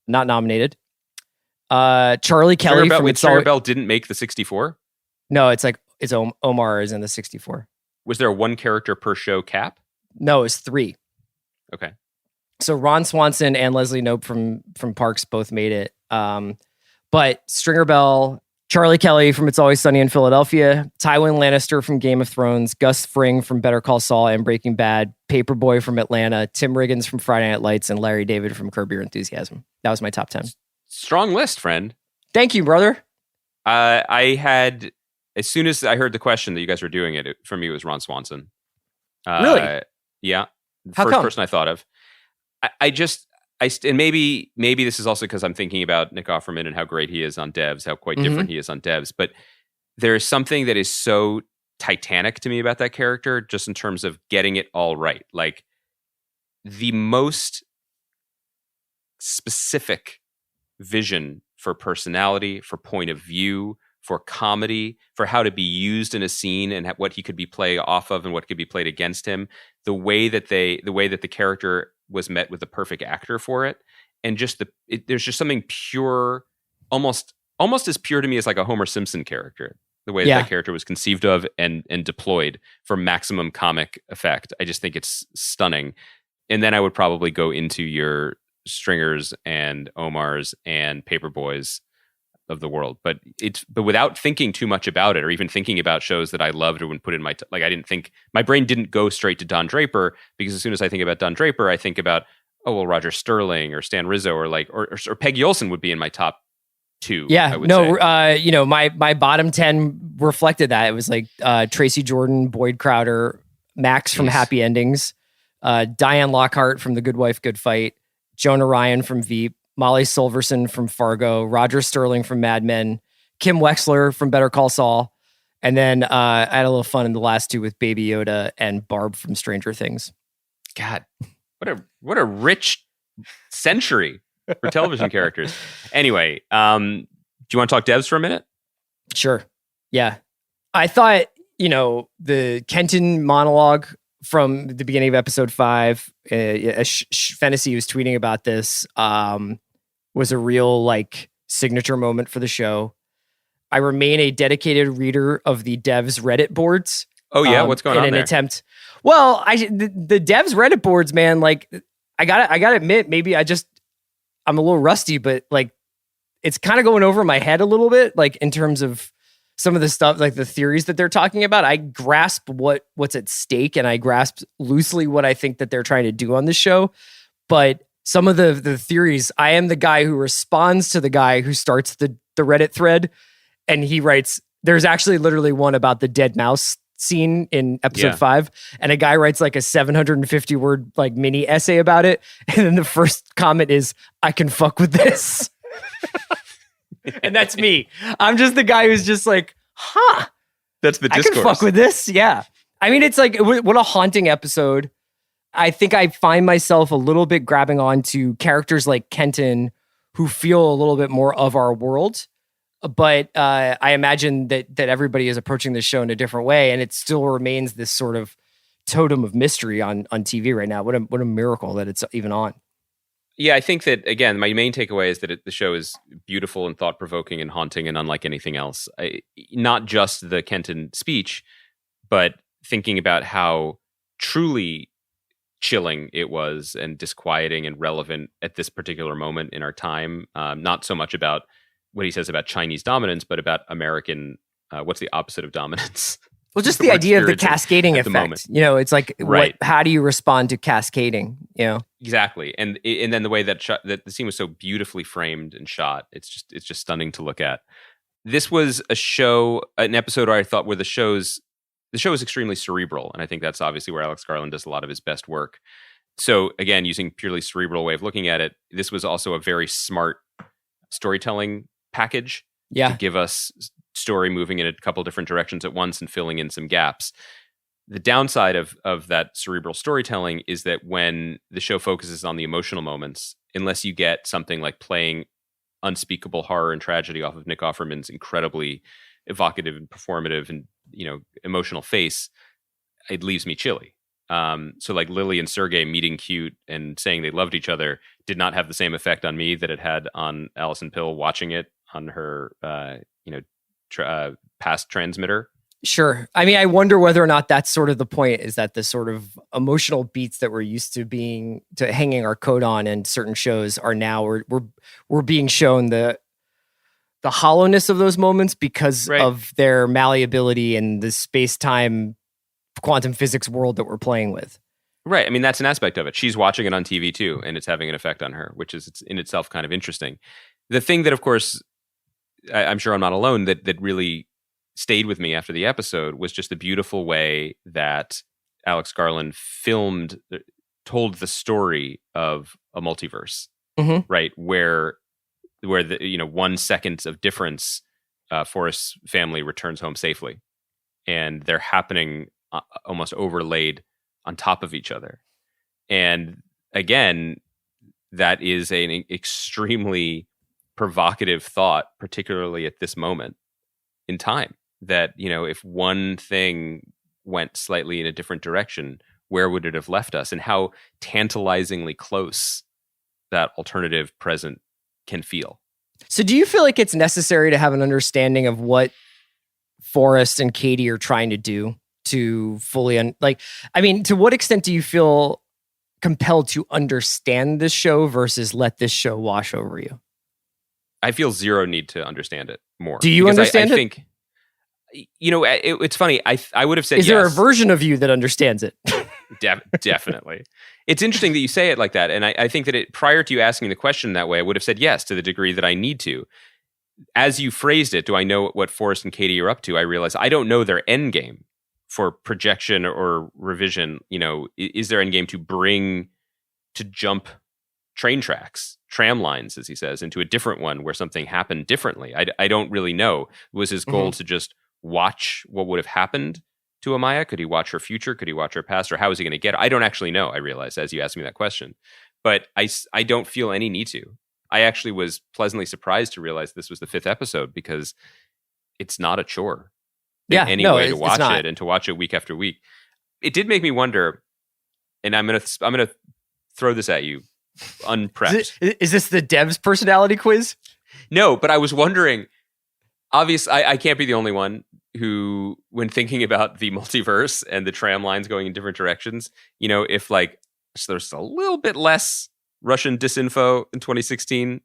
Speaker 2: not nominated. Charlie Kelly.
Speaker 4: Stringer Bell didn't make the 64?
Speaker 2: No, it's Omar is in the 64.
Speaker 4: Was there a one character per show cap?
Speaker 2: No, it's 3.
Speaker 4: Okay.
Speaker 2: So Ron Swanson and Leslie Knope from Parks both made it. But Stringer Bell, Charlie Kelly from It's Always Sunny in Philadelphia, Tywin Lannister from Game of Thrones, Gus Fring from Better Call Saul and Breaking Bad, Paperboy from Atlanta, Tim Riggins from Friday Night Lights, and Larry David from Curb Your Enthusiasm. That was my top 10.
Speaker 4: Strong list, friend.
Speaker 2: Thank you, brother.
Speaker 4: I had, as soon as I heard the question that you guys were doing it, for me, it was Ron Swanson.
Speaker 2: Really?
Speaker 4: Yeah.
Speaker 2: How
Speaker 4: First
Speaker 2: come?
Speaker 4: person I thought of. I just, and maybe this is also because I'm thinking about Nick Offerman and how great he is on Devs, how quite different he is on Devs. But there's something that is so Titanic to me about that character, just in terms of getting it all right. Like the most specific vision for personality, for point of view, for comedy, for how to be used in a scene and what he could be played off of and what could be played against him. The way that the character was met with the perfect actor for it, and just there's just something pure, almost as pure to me as like a Homer Simpson character. The way that character was conceived of and deployed for maximum comic effect. I just think it's stunning. And then I would probably go into your Stringers and Omars and Paperboys of the world, but without thinking too much about it, or even thinking about shows that I loved or would put in my like. I didn't think, my brain didn't go straight to Don Draper, because as soon as I think about Don Draper, I think about Roger Sterling or Stan Rizzo or Peggy Olson would be in my top two.
Speaker 2: Yeah,
Speaker 4: I would say.
Speaker 2: My bottom 10 reflected that. It was like Tracy Jordan, Boyd Crowder, Max from Happy Endings, Diane Lockhart from The Good Wife, Good Fight, Jonah Ryan from Veep, Molly Silverson from Fargo, Roger Sterling from Mad Men, Kim Wexler from Better Call Saul, and then I had a little fun in the last two with Baby Yoda and Barb from Stranger Things.
Speaker 4: God, what a rich century for television characters. Anyway, do you want to talk devs for a minute?
Speaker 2: Sure. Yeah. I thought, the Kenton monologue from the beginning of episode 5, Fennessy was tweeting about this, was a real signature moment for the show. I remain a dedicated reader of the devs Reddit boards.
Speaker 4: Oh yeah, what's going on there?
Speaker 2: In an attempt. Well, the devs Reddit boards, man. I gotta admit, maybe I'm a little rusty, but it's kind of going over my head a little bit, in terms of some of the stuff, the theories that they're talking about. I grasp what's at stake, and I grasp loosely what I think that they're trying to do on this show. But some of the theories, I am the guy who responds to the guy who starts the Reddit thread, and he writes, there's actually literally one about the dead mouse scene in episode 5, and a guy writes a 750 word mini essay about it, and then the first comment is, I can fuck with this. And that's me. I'm just the guy who's just
Speaker 4: that's the discourse.
Speaker 2: I can fuck with this. Yeah. I mean, it's what a haunting episode. I think I find myself a little bit grabbing on to characters like Kenton, who feel a little bit more of our world. But I imagine that everybody is approaching this show in a different way, and it still remains this sort of totem of mystery on TV right now. What a miracle that it's even on.
Speaker 4: Yeah, I think that, again, my main takeaway is that the show is beautiful and thought-provoking and haunting and unlike anything else. Not just the Kenton speech, but thinking about how truly chilling it was and disquieting and relevant at this particular moment in our time. Not so much about what he says about Chinese dominance, but about American, what's the opposite of dominance?
Speaker 2: Well, just the idea of the cascading effect. It's
Speaker 4: right.
Speaker 2: How do you respond to cascading?
Speaker 4: Exactly, and then the way that the scene was so beautifully framed and shot, it's just stunning to look at. This was an episode where I thought the show is extremely cerebral, and I think that's obviously where Alex Garland does a lot of his best work. So again, using purely cerebral way of looking at it, this was also a very smart storytelling package to give us story moving in a couple different directions at once and filling in some gaps. The downside of that cerebral storytelling is that when the show focuses on the emotional moments, unless you get something like playing unspeakable horror and tragedy off of Nick Offerman's incredibly evocative and performative and emotional face, it leaves me chilly. So Lily and Sergey meeting cute and saying they loved each other did not have the same effect on me that it had on Alison Pill watching it on her past transmitter.
Speaker 2: Sure. I mean, I wonder whether or not that's sort of the point, is that the sort of emotional beats that we're used to hanging our coat on in certain shows are now we're being shown the hollowness of those moments because of their malleability and the space-time quantum physics world that we're playing with.
Speaker 4: Right. I mean, that's an aspect of it. She's watching it on TV too, and it's having an effect on her, which is in itself kind of interesting. The thing that, of course, I'm sure I'm not alone, that really stayed with me after the episode was just the beautiful way that Alex Garland filmed told the story of a multiverse,
Speaker 2: Mm-hmm.
Speaker 4: right? Where the 1 second of difference, Forrest's family returns home safely, and they're happening almost overlaid on top of each other. And again, that is an extremely provocative thought, particularly at this moment in time, that, if one thing went slightly in a different direction, where would it have left us, and how tantalizingly close that alternative present can feel.
Speaker 2: So do you feel like it's necessary to have an understanding of what Forrest and Katie are trying to do to fully to what extent do you feel compelled to understand this show versus let this show wash over you?
Speaker 4: I feel zero need to understand it more.
Speaker 2: Do you understand
Speaker 4: I think, it's funny. I would have said yes.
Speaker 2: Is there a version of you that understands it?
Speaker 4: Definitely. It's interesting that you say it like that. And I think that prior to you asking the question that way, I would have said yes to the degree that I need to. As you phrased it, do I know what Forrest and Katie are up to? I realize I don't know their end game for projection or revision. Is their end game to jump train tracks, tram lines, as he says, into a different one where something happened differently? I don't really know. Was his goal to just watch what would have happened to Amaya? Could he watch her future? Could he watch her past? Or how is he going to get her? I don't actually know, I realize, as you asked me that question. But I don't feel any need to. I actually was pleasantly surprised to realize this was the 5th episode, because it's not a chore in any way to watch it and to watch it week after week. It did make me wonder, and I'm gonna throw this at you unprepped.
Speaker 2: Is this the Dev's personality quiz?
Speaker 4: No, but I was wondering, obviously, I can't be the only one who, when thinking about the multiverse and the tram lines going in different directions, if so there's a little bit less Russian disinfo in 2016,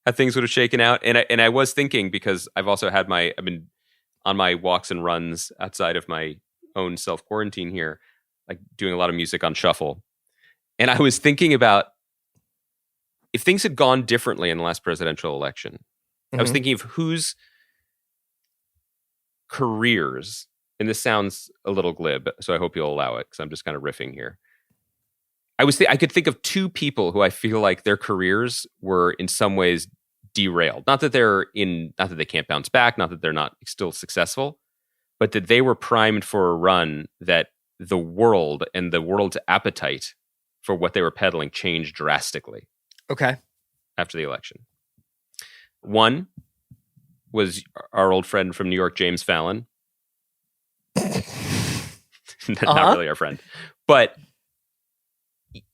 Speaker 4: how things would have shaken out. And I was thinking, because I've been on my walks and runs outside of my own self-quarantine here, doing a lot of music on shuffle. And I was thinking about if things had gone differently in the last presidential election. I was thinking of whose careers, and this sounds a little glib, so I hope you'll allow it, because I'm just kind of riffing here. I could think of 2 people who I feel like their careers were in some ways derailed. Not that they can't bounce back, not that they're not still successful, but that they were primed for a run that the world and the world's appetite for what they were peddling changed drastically.
Speaker 2: Okay.
Speaker 4: After the election. One was our old friend from New York, James Fallon. Not really our friend. But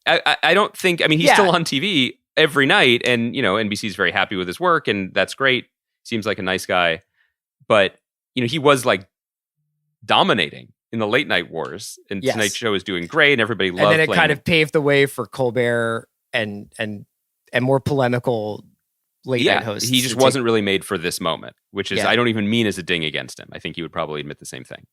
Speaker 4: I don't think, he's still on TV every night, and, NBC's very happy with his work, and that's great. Seems like a nice guy. But, he was dominating in the late night wars, and Tonight Show is doing great, and everybody loved
Speaker 2: it kind of paved the way for Colbert and more polemical late night hosts.
Speaker 4: He just wasn't really made for this moment, which is, I don't even mean as a ding against him. I think he would probably admit the same thing.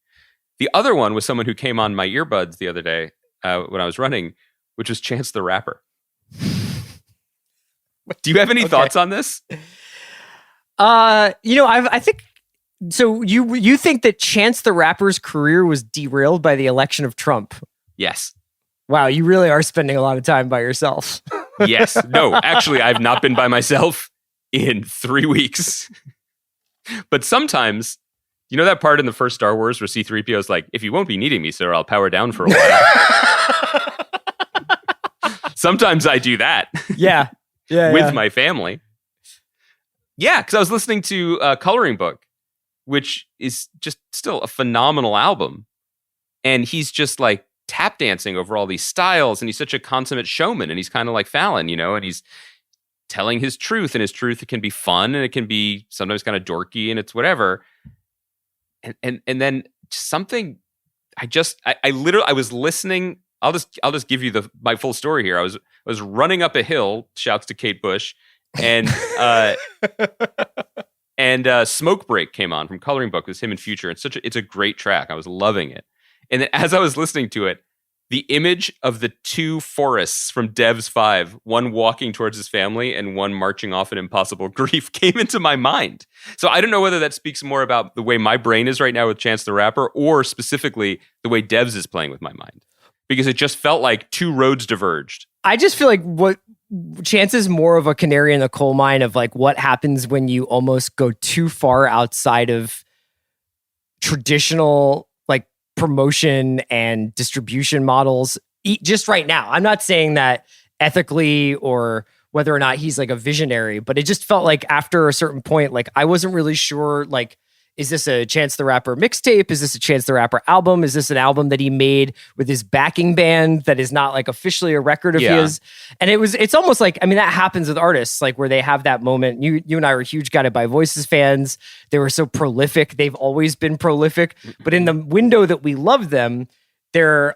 Speaker 4: The other one was someone who came on my earbuds the other day when I was running, which was Chance the Rapper. Do you have any thoughts on this?
Speaker 2: I think so. You think that Chance the Rapper's career was derailed by the election of Trump?
Speaker 4: Yes.
Speaker 2: Wow, you really are spending a lot of time by yourself.
Speaker 4: Yes. No, actually, I've not been by myself in 3 weeks. But sometimes, that part in the first Star Wars where C-3PO is like, if you won't be needing me, sir, I'll power down for a while. Sometimes I do that.
Speaker 2: Yeah.
Speaker 4: With my family. Yeah, because I was listening to Coloring Book, which is just still a phenomenal album. And he's just tap dancing over all these styles, and he's such a consummate showman, and he's kind of like Fallon, and he's telling his truth, and his truth, it can be fun, and it can be sometimes kind of dorky, and it's whatever. And then something, I was listening. I'll just give you my full story here. I was running up a hill, shouts to Kate Bush, and Smoke Break came on from Coloring Book. It was him in Future. It's a great track. I was loving it. And then as I was listening to it, the image of the 2 Forrests from Devs 5, one walking towards his family and one marching off in impossible grief, came into my mind. So I don't know whether that speaks more about the way my brain is right now with Chance the Rapper, or specifically the way Devs is playing with my mind. because it just felt like two roads diverged.
Speaker 2: I just feel like what Chance is more of a canary in the coal mine of like what happens when you almost go too far outside of traditional like promotion and distribution models just right now. I'm not saying that ethically or whether or not he's like a visionary, but it just felt like after a certain point, like I wasn't really sure, like, is this a Chance the Rapper mixtape? Is this a Chance the Rapper album? Is this an album that he made with his backing band that is not like officially a record of his? And it's almost like, I mean, that happens with artists, like where they have that moment. You and I were huge Guided by Voices fans. They were so prolific. They've always been prolific, but in the window that we love them, their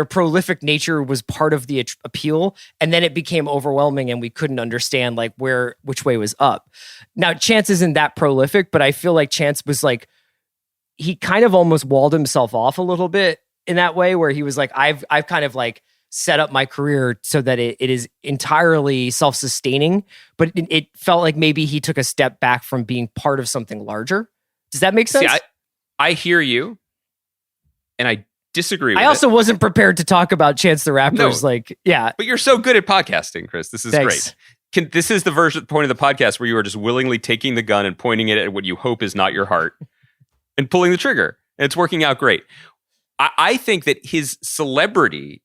Speaker 2: prolific nature was part of the appeal, and then it became overwhelming and we couldn't understand like which way was up. Now Chance isn't that prolific, but I feel like Chance was like, he kind of almost walled himself off a little bit in that way where he was like, I've kind of like set up my career so that it is entirely self-sustaining, but it felt like maybe he took a step back from being part of something larger. Does that make sense?
Speaker 4: See, I hear you, and I disagree with
Speaker 2: I also wasn't prepared to talk about Chance the Rapper's like, yeah.
Speaker 4: But you're so good at podcasting, Chris. This is
Speaker 2: Thanks.
Speaker 4: great. This is the point of the podcast where you are just willingly taking the gun and pointing it at what you hope is not your heart and pulling the trigger. And it's working out great. I think that his celebrity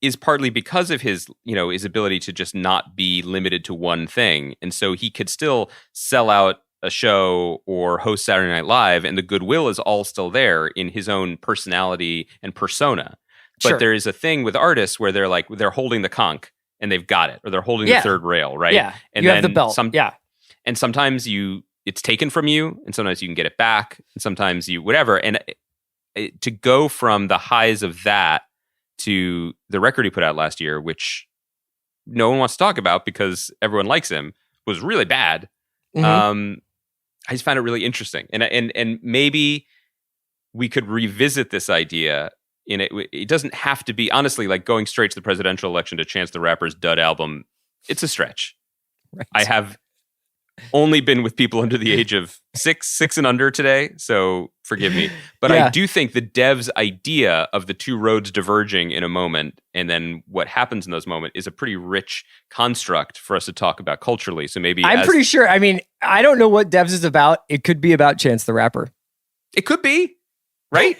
Speaker 4: is partly because of his ability to just not be limited to one thing. And so he could still sell out a show or host Saturday Night Live, and the goodwill is all still there in his own personality and persona. But there is a thing with artists where they're holding the conch and they've got it, or they're holding the third rail, right?
Speaker 2: Yeah,
Speaker 4: and
Speaker 2: you have the belt.
Speaker 4: And sometimes it's taken from you, and sometimes you can get it back, and sometimes you whatever. And to go from the highs of that to the record he put out last year, which no one wants to talk about because everyone likes him, was really bad. Mm-hmm. I just found it really interesting, and maybe we could revisit this idea. It doesn't have to be, honestly, like going straight to the presidential election to Chance the Rapper's dud album. It's a stretch. Right. I have only been with people under the age of six and under today, so forgive me. But I do think the dev's idea of the two roads diverging in a moment and then what happens in those moments is a pretty rich construct for us to talk about culturally. So maybe
Speaker 2: I'm pretty sure, I mean, I don't know what devs is about. It could be about Chance the Rapper.
Speaker 4: It could be, right?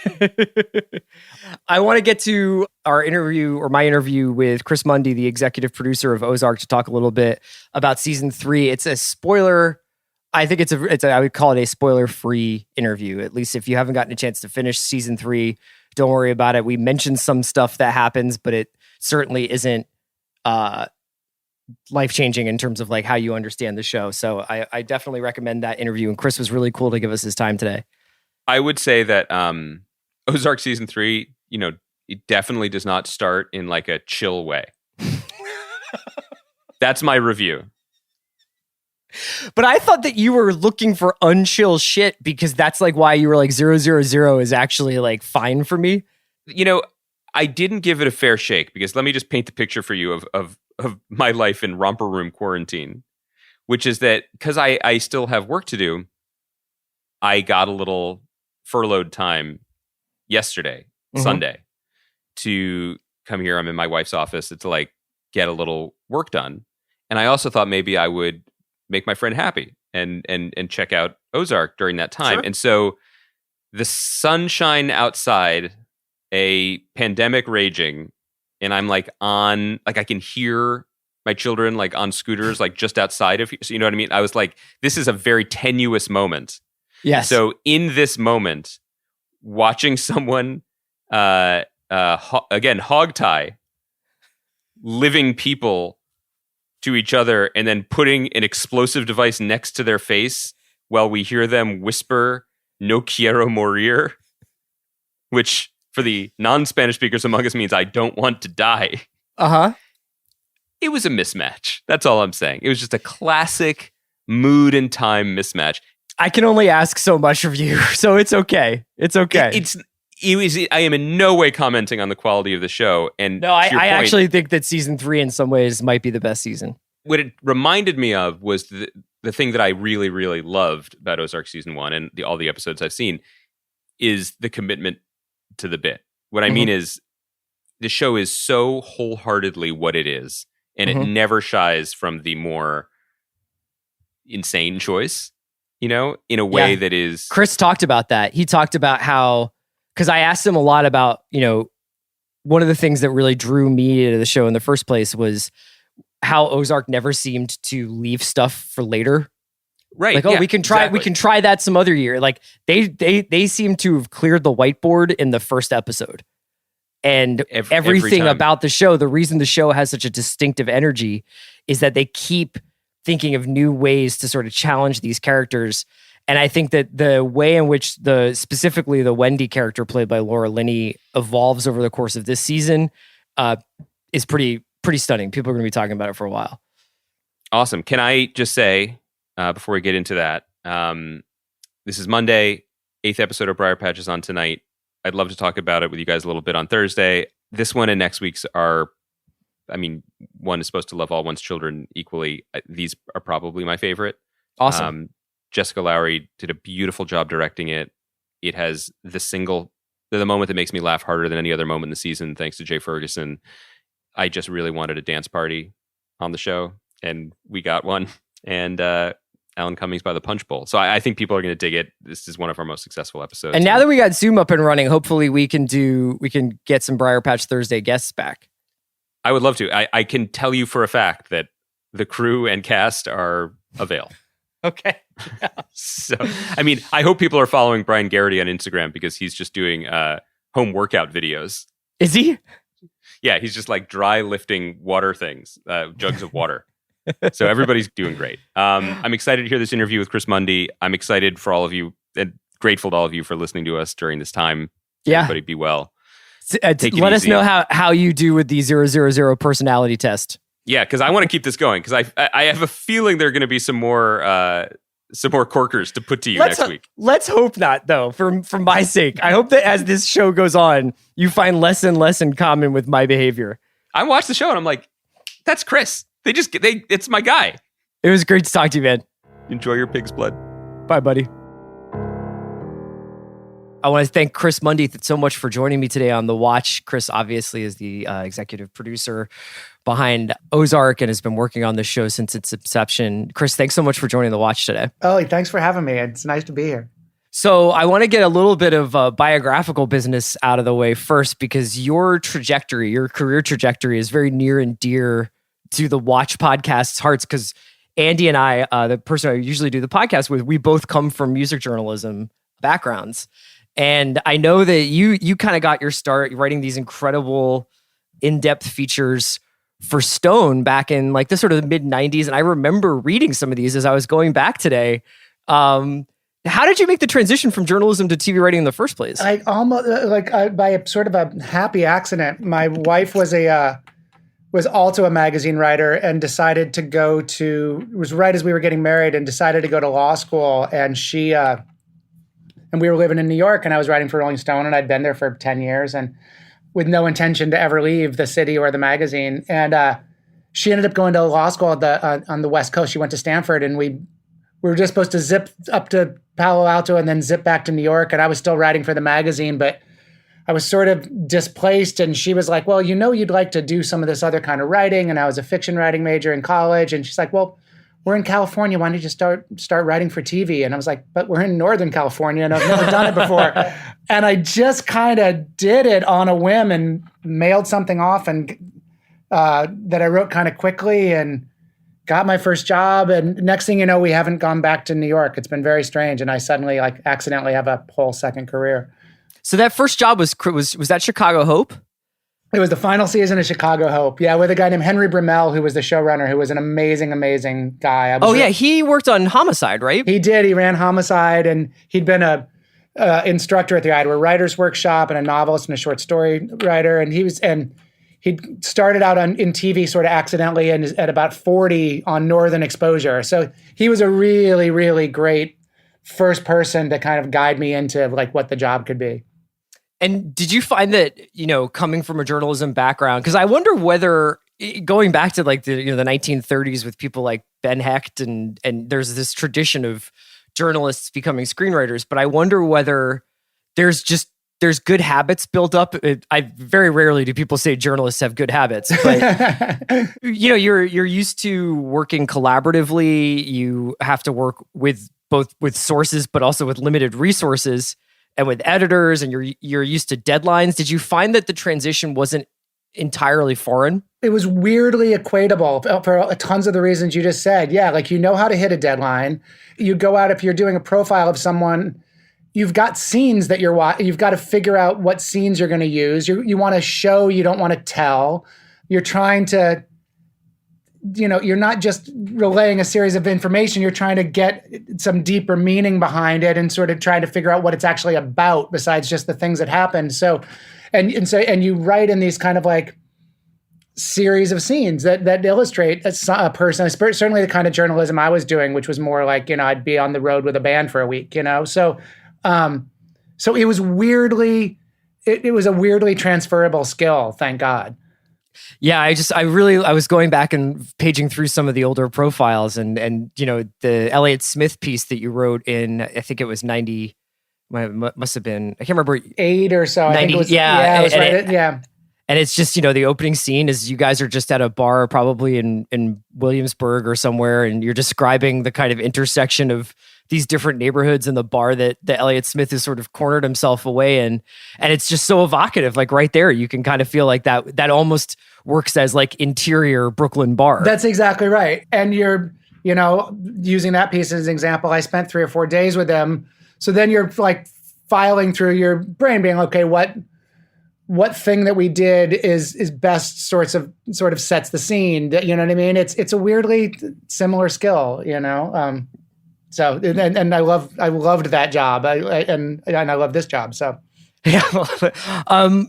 Speaker 2: I want to get to our interview, or my interview with Chris Mundy, the executive producer of Ozark, to talk a little bit about season 3. It's a spoiler. I think I would call it a spoiler-free interview. At least if you haven't gotten a chance to finish season 3, don't worry about it. We mentioned some stuff that happens, but it certainly isn't life-changing in terms of like how you understand the show. So I definitely recommend that interview. And Chris was really cool to give us his time today.
Speaker 4: I would say that Ozark season 3, it definitely does not start in like a chill way. That's my review.
Speaker 2: But I thought that you were looking for unchill shit because that's like why you were like 000 is actually like fine for me.
Speaker 4: I didn't give it a fair shake because let me just paint the picture for you of my life in romper room quarantine, which is that because I still have work to do, I got a little furloughed time yesterday, Sunday, to come here. I'm in my wife's office to like get a little work done. And I also thought maybe I would make my friend happy and check out Ozark during that time. Sure. And so the sunshine outside, a pandemic raging, and I'm like I can hear my children like on scooters, like just outside of, so you know what I mean? I was like, this is a very tenuous moment.
Speaker 2: Yes.
Speaker 4: So in this moment, watching someone, again, hog tie living people to each other and then putting an explosive device next to their face while we hear them whisper, "No quiero morir," which for the non-Spanish speakers among us means I don't want to die.
Speaker 2: Uh-huh.
Speaker 4: It was a mismatch. That's all I'm saying. It was just a classic mood and time mismatch.
Speaker 2: I can only ask so much of you, so it's okay. It's okay.
Speaker 4: I am in no way commenting on the quality of the show. And
Speaker 2: no, I actually think that season 3 in some ways might be the best season.
Speaker 4: What it reminded me of was the thing that I really, really loved about Ozark season 1 and all the episodes I've seen is the commitment to the bit. What I mean is the show is so wholeheartedly what it is, and it never shies from the more insane choice, in a way that is.
Speaker 2: Chris talked about that. He talked about how, because I asked him a lot about, one of the things that really drew me to the show in the first place was how Ozark never seemed to leave stuff for later.
Speaker 4: Right.
Speaker 2: Like, we can try that some other year. Like they seem to have cleared the whiteboard in the first episode. And everything about the show, the reason the show has such a distinctive energy is that they keep thinking of new ways to sort of challenge these characters. And I think that the way in which specifically the Wendy character played by Laura Linney evolves over the course of this season is pretty stunning. People are going to be talking about it for a while.
Speaker 4: Awesome. Can I just say, before we get into that, this is Monday, 8th episode of Briar Patch is on tonight. I'd love to talk about it with you guys a little bit on Thursday. This one and next week's one is supposed to love all one's children equally. These are probably my favorite.
Speaker 2: Awesome.
Speaker 4: Jessica Lowry did a beautiful job directing it. It has the moment that makes me laugh harder than any other moment in the season, thanks to Jay Ferguson. I just really wanted a dance party on the show, and we got one. And Alan Cummings by the Punch Bowl. So I think people are going to dig it. This is one of our most successful episodes.
Speaker 2: And now that we got Zoom up and running, hopefully we can get some Briar Patch Thursday guests back.
Speaker 4: I would love to. I can tell you for a fact that the crew and cast are avail.
Speaker 2: Okay. Yeah.
Speaker 4: So, I hope people are following Brian Garrity on Instagram because he's just doing home workout videos.
Speaker 2: Is he?
Speaker 4: Yeah, he's just like dry lifting water things, jugs of water. So everybody's doing great. I'm excited to hear this interview with Chris Mundy. I'm excited for all of you and grateful to all of you for listening to us during this time.
Speaker 2: Yeah.
Speaker 4: Everybody be well.
Speaker 2: Let us know how you do with the 000 personality test.
Speaker 4: Yeah, because I want to keep this going because I have a feeling there are going to be some more corkers to put to you next week.
Speaker 2: Let's hope not, though, for my sake. I hope that as this show goes on, you find less and less in common with my behavior.
Speaker 4: I watched the show and I'm like, that's Chris. It's my guy.
Speaker 2: It was great to talk to you, man.
Speaker 4: Enjoy your pig's blood.
Speaker 2: Bye, buddy. I want to thank Chris Mundy so much for joining me today on The Watch. Chris obviously is the executive producer behind Ozark and has been working on this show since its inception. Chris, thanks so much for joining The Watch today.
Speaker 6: Oh, thanks for having me. It's nice to be here.
Speaker 2: So I want to get a little bit of biographical business out of the way first, because your career trajectory is very near and dear to the Watch podcast's hearts, because Andy and I, the person I usually do the podcast with, we both come from music journalism backgrounds. And I know that you kind of got your start writing these incredible in-depth features for Stone back in like the sort of the mid-90s. And I remember reading some of these as I was going back today. How did you make the transition from journalism to TV writing in the first place?
Speaker 6: I almost by a sort of a happy accident. My wife was also a magazine writer and decided to it was right as we were getting married, and decided to go to law school. And she and we were living in New York, and I was writing for Rolling Stone, and I'd been there for 10 years and with no intention to ever leave the city or the magazine. And she ended up going to law school on the West Coast. She went to Stanford, and we were just supposed to zip up to Palo Alto and then zip back to New York. And I was still writing for the magazine, but I was sort of displaced. And she was like, well, you'd like to do some of this other kind of writing. And I was a fiction writing major in college. And she's like, well, we're in California. Why don't you just start writing for TV? And I was like, but we're in Northern California and I've never done it before. And I just kind of did it on a whim and mailed something off and that I wrote kind of quickly and got my first job. And next thing you know, we haven't gone back to New York. It's been very strange. And I suddenly accidentally have a whole second career.
Speaker 2: So that first job was that Chicago Hope?
Speaker 6: It was the final season of Chicago Hope. Yeah, with a guy named Henry Brumell, who was the showrunner, who was an amazing, amazing guy.
Speaker 2: He worked on Homicide, right?
Speaker 6: He did. He ran Homicide, and he'd been a instructor at the Iowa Writers Workshop and a novelist and a short story writer. And he'd started out in TV sort of accidentally and is at about 40 on Northern Exposure. So he was a really, really great first person to kind of guide me into what the job could be.
Speaker 2: And did you find that, coming from a journalism background, because I wonder whether going back to the 1930s with people like Ben Hecht and there's this tradition of journalists becoming screenwriters, but I wonder whether there's just there's good habits built up. I very rarely do people say journalists have good habits, but you're used to working collaboratively. You have to work with both with sources, but also with limited resources and with editors, and you're used to deadlines. Did you find that the transition wasn't entirely foreign?
Speaker 6: It was weirdly equatable for tons of the reasons you just said. Yeah, like you know how to hit a deadline. You go out, if you're doing a profile of someone, you've got scenes that you've got to figure out what scenes you're going to use. You want to show, you don't want to tell. You're trying to, you're not just relaying a series of information. You're trying to get some deeper meaning behind it and sort of trying to figure out what it's actually about besides just the things that happen. So, and you write in these kind of like series of scenes that illustrate a person, certainly the kind of journalism I was doing, which was more like, I'd be on the road with a band for a week, So it was weirdly, it was a weirdly transferable skill, thank God.
Speaker 2: Yeah, I was going back and paging through some of the older profiles and the Elliott Smith piece that you wrote in, I think it was 90, must have been, I can't remember.
Speaker 6: 8 or so.
Speaker 2: 90,
Speaker 6: I think it was,
Speaker 2: yeah.
Speaker 6: It was right, yeah.
Speaker 2: And it's just, the opening scene is you guys are just at a bar, probably in Williamsburg or somewhere, and you're describing the kind of intersection of these different neighborhoods in the bar that Elliott Smith has sort of cornered himself away in. And it's just so evocative. Like right there, you can kind of feel like that almost works as like interior Brooklyn bar.
Speaker 6: That's exactly right. And you're, using that piece as an example, I spent 3 or 4 days with them. So then you're like filing through your brain being, okay, what thing that we did is best sort of sets the scene. You know what I mean? It's a weirdly similar skill, So and I loved that job. And I love this job. So
Speaker 2: yeah,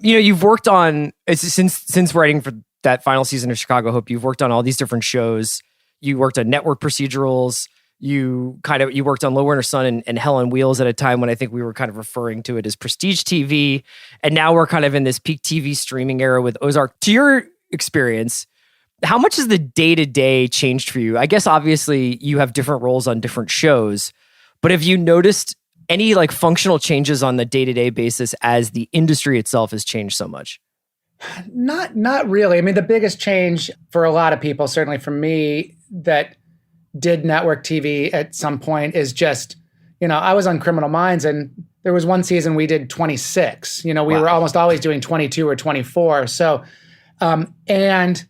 Speaker 2: you've worked on since writing for that final season of Chicago Hope. You've worked on all these different shows. You worked on network procedurals. You worked on Low Winter Sun and Hell on Wheels at a time when I think we were kind of referring to it as prestige TV. And now we're kind of in this peak TV streaming era with Ozark. To your experience, how much has the day-to-day changed for you? I guess obviously you have different roles on different shows, but have you noticed any like functional changes on the day-to-day basis as the industry itself has changed so much?
Speaker 6: Not really. I mean, the biggest change for a lot of people, certainly for me, that did network TV at some point is just, I was on Criminal Minds and there was one season we did 26. We were almost always doing 22 or 24. So, and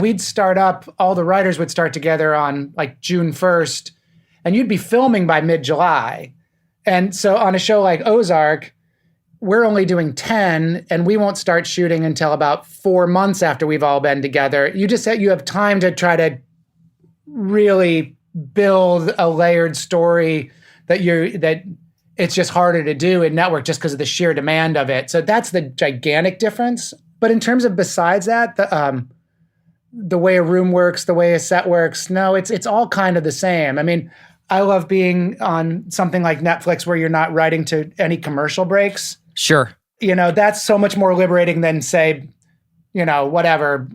Speaker 6: we'd start up, all the writers would start together on like June 1st, and you'd be filming by mid-July. And so on a show like Ozark, we're only doing 10 and we won't start shooting until about 4 months after we've all been together. You have time to try to really build a layered story that it's just harder to do in network just because of the sheer demand of it. So that's the gigantic difference. But in terms of besides that, the way a room works, the way a set works, no, it's all kind of the same. I mean, I love being on something like Netflix where you're not writing to any commercial breaks.
Speaker 2: Sure.
Speaker 6: That's so much more liberating than say, whatever,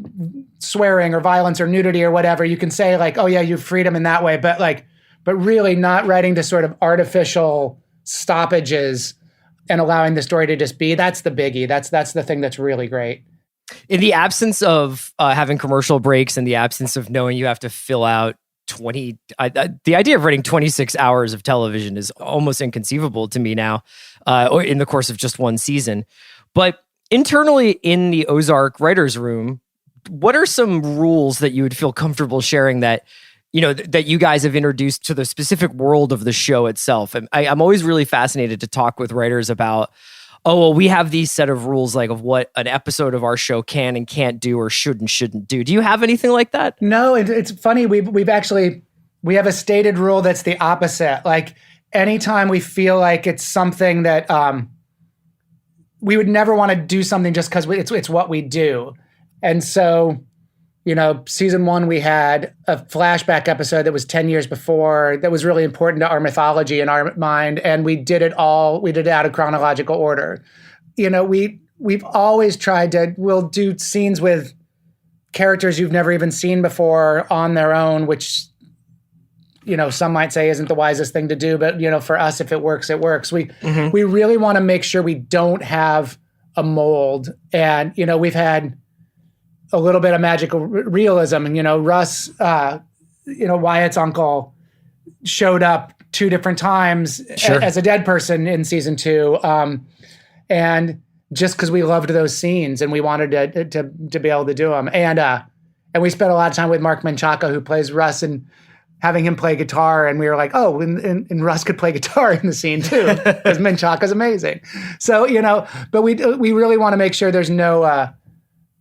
Speaker 6: swearing or violence or nudity or whatever. You can say like, oh yeah, you have freedom in that way, but really not writing to sort of artificial stoppages and allowing the story to just be. That's the biggie. That's the thing that's really great.
Speaker 2: In the absence of having commercial breaks and the absence of knowing you have to fill out 20, the idea of writing 26 hours of television is almost inconceivable to me now, or in the course of just one season. But internally in the Ozark writers' room, what are some rules that you would feel comfortable sharing that that you guys have introduced to the specific world of the show itself? I'm always really fascinated to talk with writers about, we have these set of rules like of what an episode of our show can and can't do or should and shouldn't do. Do you have anything like that?
Speaker 6: No, it's funny. We have a stated rule that's the opposite. Like anytime we feel like it's something that we would never want to do something just because it's what we do. And so, season 1, we had a flashback episode that was 10 years before that was really important to our mythology in our mind. And we did it out of chronological order. We've always tried we'll do scenes with characters you've never even seen before on their own, which some might say isn't the wisest thing to do, but for us, if it works, it works. We really want to make sure we don't have a mold. And, we've had a little bit of magical realism. And, Russ, Wyatt's uncle, showed up 2 different times as a dead person in season 2. And just because we loved those scenes and we wanted to be able to do them. And we spent a lot of time with Mark Menchaca, who plays Russ, and having him play guitar. And we were like, oh, and Russ could play guitar in the scene too, because Menchaca's amazing. So, but we really want to make sure there's no,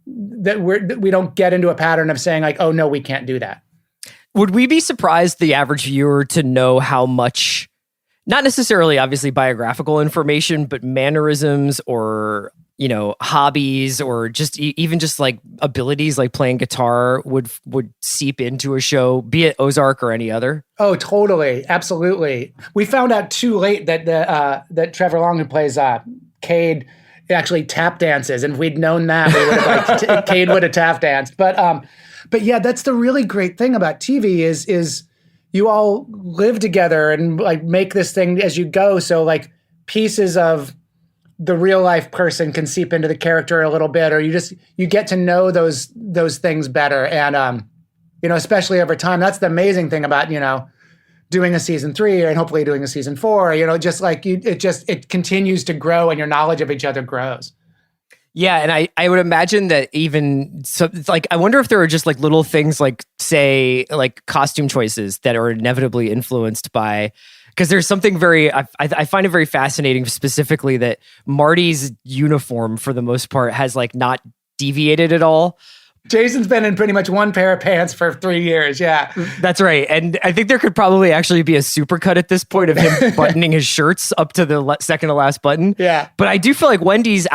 Speaker 6: that we don't get into a pattern of saying like, oh no, we can't do that.
Speaker 2: Would we be surprised, the average viewer, to know how much, not necessarily obviously biographical information, but mannerisms or, hobbies or just even just like abilities like playing guitar would seep into a show, be it Ozark or any other?
Speaker 6: Oh, totally. Absolutely. We found out too late that that Trevor Long, who plays Cade, actually tap dances. And if we'd known that, we would have Cade would have tap danced. But yeah, that's the really great thing about TV is you all live together and like make this thing as you go. So like pieces of the real life person can seep into the character a little bit, or you get to know those things better. And, especially over time, that's the amazing thing about, doing a season 3 and hopefully doing a season 4, just like it continues to grow and your knowledge of each other grows.
Speaker 2: Yeah, and I would imagine that even I wonder if there are just like little things like, say, like costume choices that are inevitably influenced by, because there's something I find it very fascinating, specifically that Marty's uniform for the most part has like not deviated at all.
Speaker 6: Jason's been in pretty much one pair of pants for 3 years. Yeah,
Speaker 2: that's right. And I think there could probably actually be a supercut at this point of him buttoning his shirts up to the second to last button.
Speaker 6: Yeah.
Speaker 2: But I do feel like Wendy's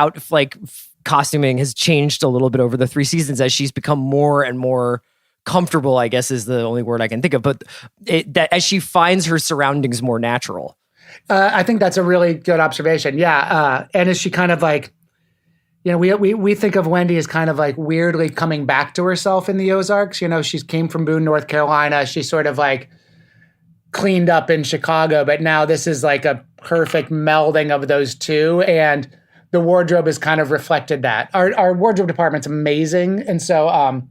Speaker 2: costuming has changed a little bit over the 3 seasons as she's become more and more comfortable, I guess is the only word I can think of. But that as she finds her surroundings more natural.
Speaker 6: I think that's a really good observation. Yeah. And as she kind of like, we think of Wendy as kind of like weirdly coming back to herself in the Ozarks. She came from Boone, North Carolina. She sort of like cleaned up in Chicago, but now this is like a perfect melding of those two. And the wardrobe has kind of reflected that. Our wardrobe department's amazing. And so,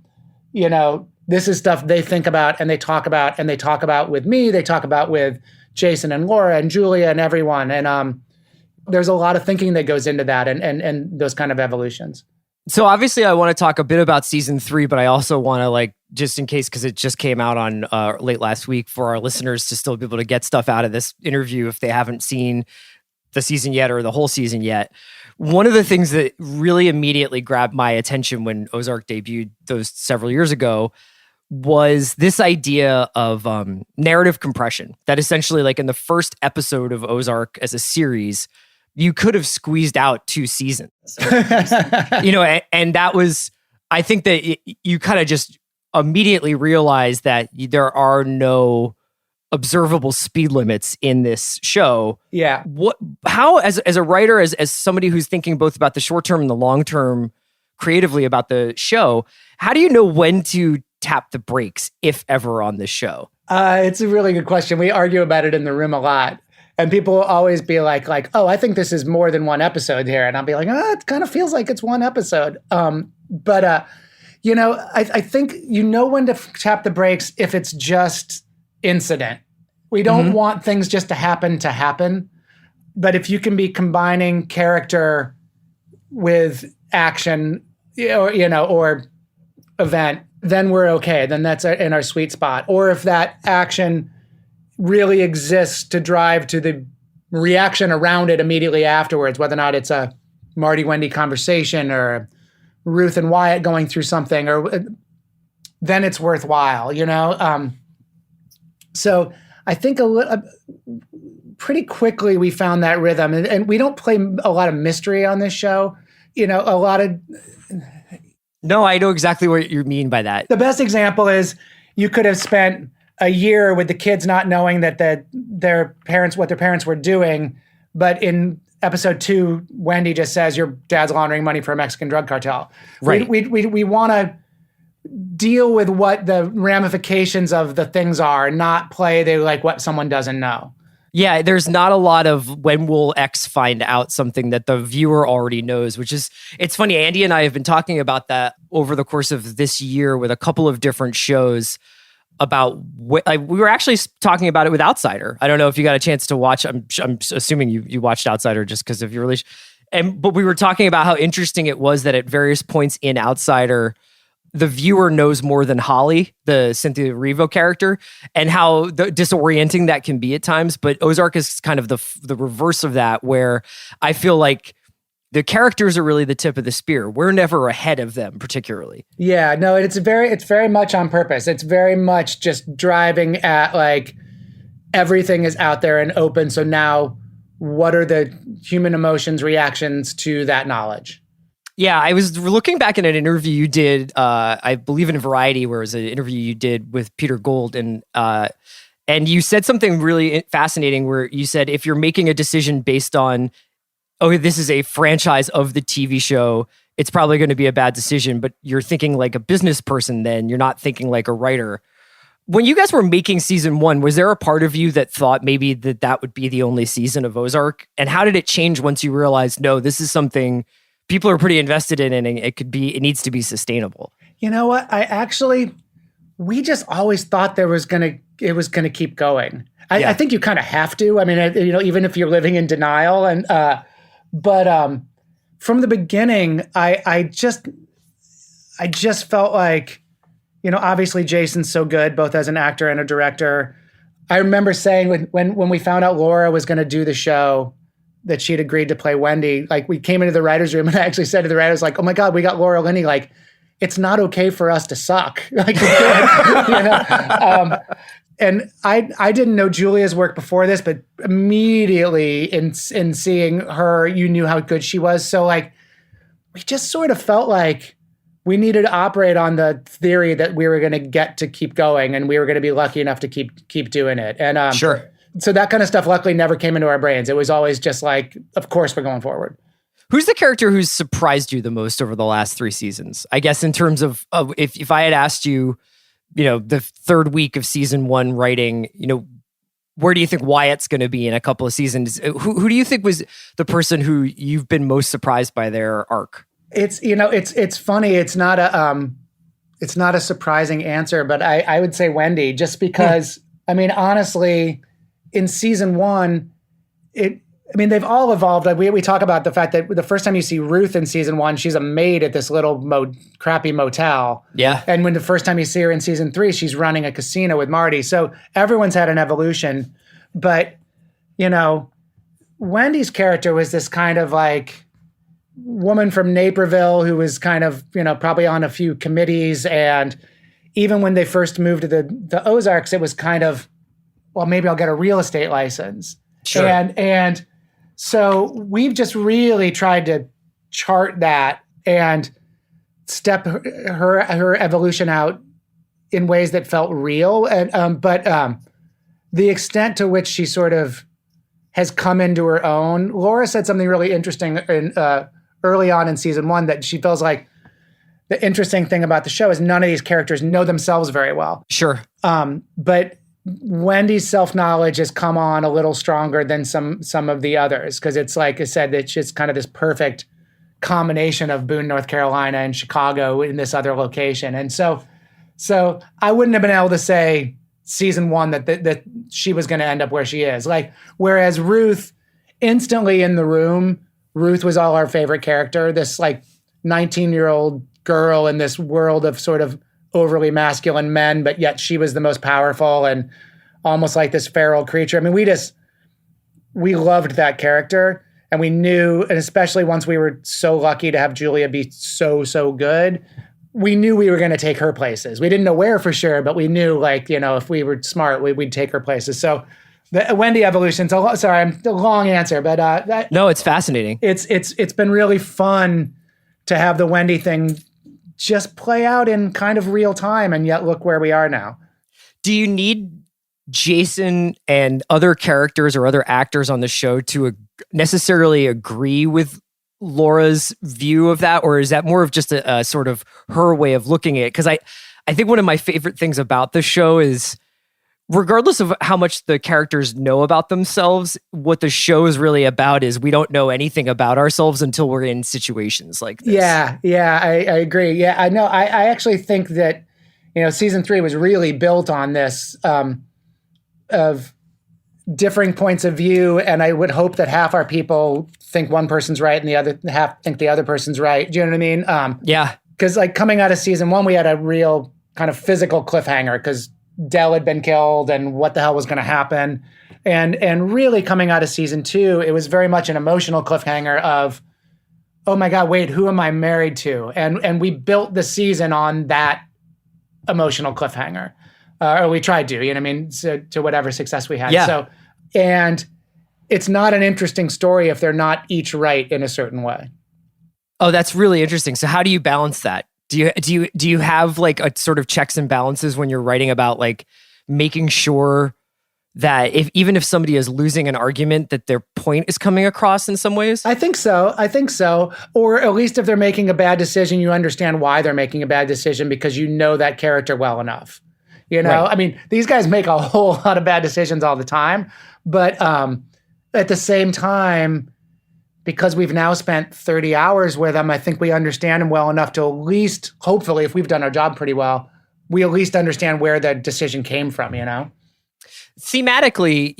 Speaker 6: this is stuff they think about and they talk about with me. They talk about with Jason and Laura and Julia and everyone. And, there's a lot of thinking that goes into that and those kind of evolutions.
Speaker 2: So obviously I want to talk a bit about season 3, but I also want to just in case, because it just came out on late last week, for our listeners to still be able to get stuff out of this interview if they haven't seen the season yet or the whole season yet. One of the things that really immediately grabbed my attention when Ozark debuted those several years ago was this idea of narrative compression, that essentially like in the first episode of Ozark as a series, you could have squeezed out 2 seasons, and that was, I think that you kind of just immediately realize that there are no observable speed limits in this show.
Speaker 6: Yeah.
Speaker 2: How, as a writer, as somebody who's thinking both about the short term and the long term creatively about the show, how do you know when to tap the brakes, if ever, on this show?
Speaker 6: It's a really good question. We argue about it in the room a lot. And people will always be like, oh, I think this is more than 1 episode here. And I'll be like, it kind of feels like it's 1 episode. But I think when to tap the brakes if it's just incident. We don't want things just to happen. But if you can be combining character with action, or event, then we're okay. Then that's in our sweet spot. Or if that action really exists to drive to the reaction around it immediately afterwards, whether or not it's a Marty Wendy conversation or Ruth and Wyatt going through something, or then it's worthwhile, So I think pretty quickly we found that rhythm, and we don't play a lot of mystery on this show.
Speaker 2: No, I know exactly what you mean by that.
Speaker 6: The best example is you could have spent a year with the kids not knowing that what their parents were doing. But in episode 2, Wendy just says, your dad's laundering money for a Mexican drug cartel.
Speaker 2: Right.
Speaker 6: We want to deal with what the ramifications of the things are, not play they like what someone doesn't know.
Speaker 2: Yeah, there's not a lot of when will X find out something that the viewer already knows, which is, it's funny. Andy and I have been talking about that over the course of this year with a couple of different shows about we were actually talking about it with Outsider. I don't know if you got a chance to watch. I'm assuming you watched Outsider just because of your relation. But we were talking about how interesting it was that at various points in Outsider, the viewer knows more than Holly, the Cynthia Erivo character, and how disorienting that can be at times. But Ozark is kind of the reverse of that, where I feel like the characters are really the tip of the spear. We're never ahead of them particularly.
Speaker 6: Yeah, no, it's very much on purpose. It's very much just driving at like everything is out there and open. So now what are the human emotions, reactions to that knowledge?
Speaker 2: Yeah, I was looking back at an interview you did, I believe in Variety, where it was an interview you did with Peter Gould, and you said something really fascinating where you said if you're making a decision based on, oh, this is a franchise of the TV show, it's probably going to be a bad decision, but you're thinking like a business person then, you're not thinking like a writer. When you guys were making season 1, was there a part of you that thought maybe that would be the only season of Ozark? And how did it change once you realized, no, this is something people are pretty invested in, and it needs to be sustainable?
Speaker 6: You know what? We just always thought it was going to keep going. I think you kind of have to. I mean, even if you're living in denial, but from the beginning, I just felt like, obviously Jason's so good, both as an actor and a director. I remember saying when we found out Laura was going to do the show, that she'd agreed to play Wendy, like we came into the writer's room and I actually said to the writers, like, oh my God, we got Laura Linney. Like, it's not okay for us to suck. Like, and I didn't know Julia's work before this, but immediately in seeing her, you knew how good she was. So like, we just sort of felt like we needed to operate on the theory that we were going to get to keep going and we were going to be lucky enough to keep doing it. And
Speaker 2: sure.
Speaker 6: So that kind of stuff luckily never came into our brains. It was always just like, of course we're going forward.
Speaker 2: Who's the character who's surprised you the most over the last 3 seasons? I guess in terms of if I had asked you, the third week of season 1 writing, where do you think Wyatt's going to be in a couple of seasons? Who do you think was the person who you've been most surprised by their arc? It's
Speaker 6: funny. It's not a surprising answer, but I would say Wendy, just because, I mean, honestly, in season 1, they've all evolved. Like we talk about the fact that the first time you see Ruth in season 1, she's a maid at this little crappy motel.
Speaker 2: Yeah.
Speaker 6: And when the first time you see her in season 3, she's running a casino with Marty. So everyone's had an evolution. But, Wendy's character was this kind of like woman from Naperville who was kind of, probably on a few committees. And even when they first moved to the Ozarks, it was kind of, well, maybe I'll get a real estate license.
Speaker 2: Sure.
Speaker 6: And so we've just really tried to chart that and step her evolution out in ways that felt real. And but the extent to which she sort of has come into her own. Laura said something really interesting early on in season 1, that she feels like the interesting thing about the show is none of these characters know themselves very well.
Speaker 2: Sure.
Speaker 6: But Wendy's self-knowledge has come on a little stronger than some of the others, because it's like I said, it's just kind of this perfect combination of Boone, North Carolina and Chicago in this other location. And so I wouldn't have been able to say season 1 that she was going to end up where she is. Like, whereas Ruth, instantly in the room, Ruth was all our favorite character, this like 19-year-old girl in this world of sort of overly masculine men, but yet she was the most powerful and almost like this feral creature. I mean, we loved that character, and we knew, and especially once we were so lucky to have Julia be so good, we knew we were going to take her places. We didn't know where for sure, but we knew, like, if we were smart, we'd take her places. So the Wendy evolution. So sorry, I'm a long answer, but
Speaker 2: no, it's fascinating.
Speaker 6: It's been really fun to have the Wendy thing just play out in kind of real time, and yet look where we are now.
Speaker 2: Do you need Jason and other characters or other actors on the show to necessarily agree with Laura's view of that, or is that more of just a sort of her way of looking at it? Because I think one of my favorite things about the show is, regardless of how much the characters know about themselves, what the show is really about is we don't know anything about ourselves until we're in situations like this.
Speaker 6: Yeah, I agree. Yeah, I know. I actually think that, season 3 was really built on this of differing points of view, and I would hope that half our people think one person's right and the other half think the other person's right. Do you know what I mean?
Speaker 2: Yeah.
Speaker 6: Because coming out of season 1, we had a real kind of physical cliffhanger because Dell had been killed and what the hell was going to happen. And really coming out of season 2, it was very much an emotional cliffhanger of, oh my God, wait, who am I married to? And we built the season on that emotional cliffhanger. Or we tried to, to whatever success we had.
Speaker 2: Yeah.
Speaker 6: So, and it's not an interesting story if they're not each right in a certain way.
Speaker 2: Oh, that's really interesting. So how do you balance that? Do you have like a sort of checks and balances when you're writing about like making sure that even if somebody is losing an argument, that their point is coming across in some ways?
Speaker 6: I think so. Or at least if they're making a bad decision, you understand why they're making a bad decision because you know that character well enough. Right. I mean, these guys make a whole lot of bad decisions all the time, but at the same time, because we've now spent 30 hours with them, I think we understand them well enough to at least, hopefully, if we've done our job pretty well, we at least understand where the decision came from,
Speaker 2: Thematically,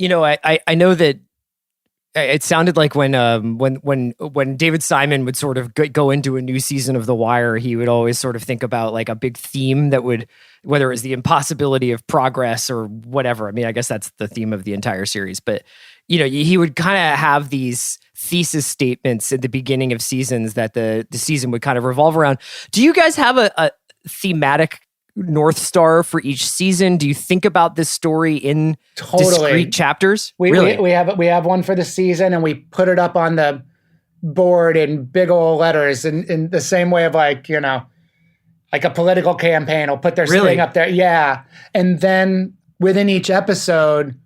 Speaker 2: I know that it sounded like when David Simon would sort of go into a new season of The Wire, he would always sort of think about like a big theme that would, whether it was the impossibility of progress or whatever. I mean, I guess that's the theme of the entire series, but he would kind of have these thesis statements at the beginning of seasons that the season would kind of revolve around. Do you guys have a thematic North Star for each season? Do you think about this story in discrete chapters?
Speaker 6: We have one for the season, and we put it up on the board in big old letters in the same way of like a political campaign will put their thing up there. Yeah. And then within each episode,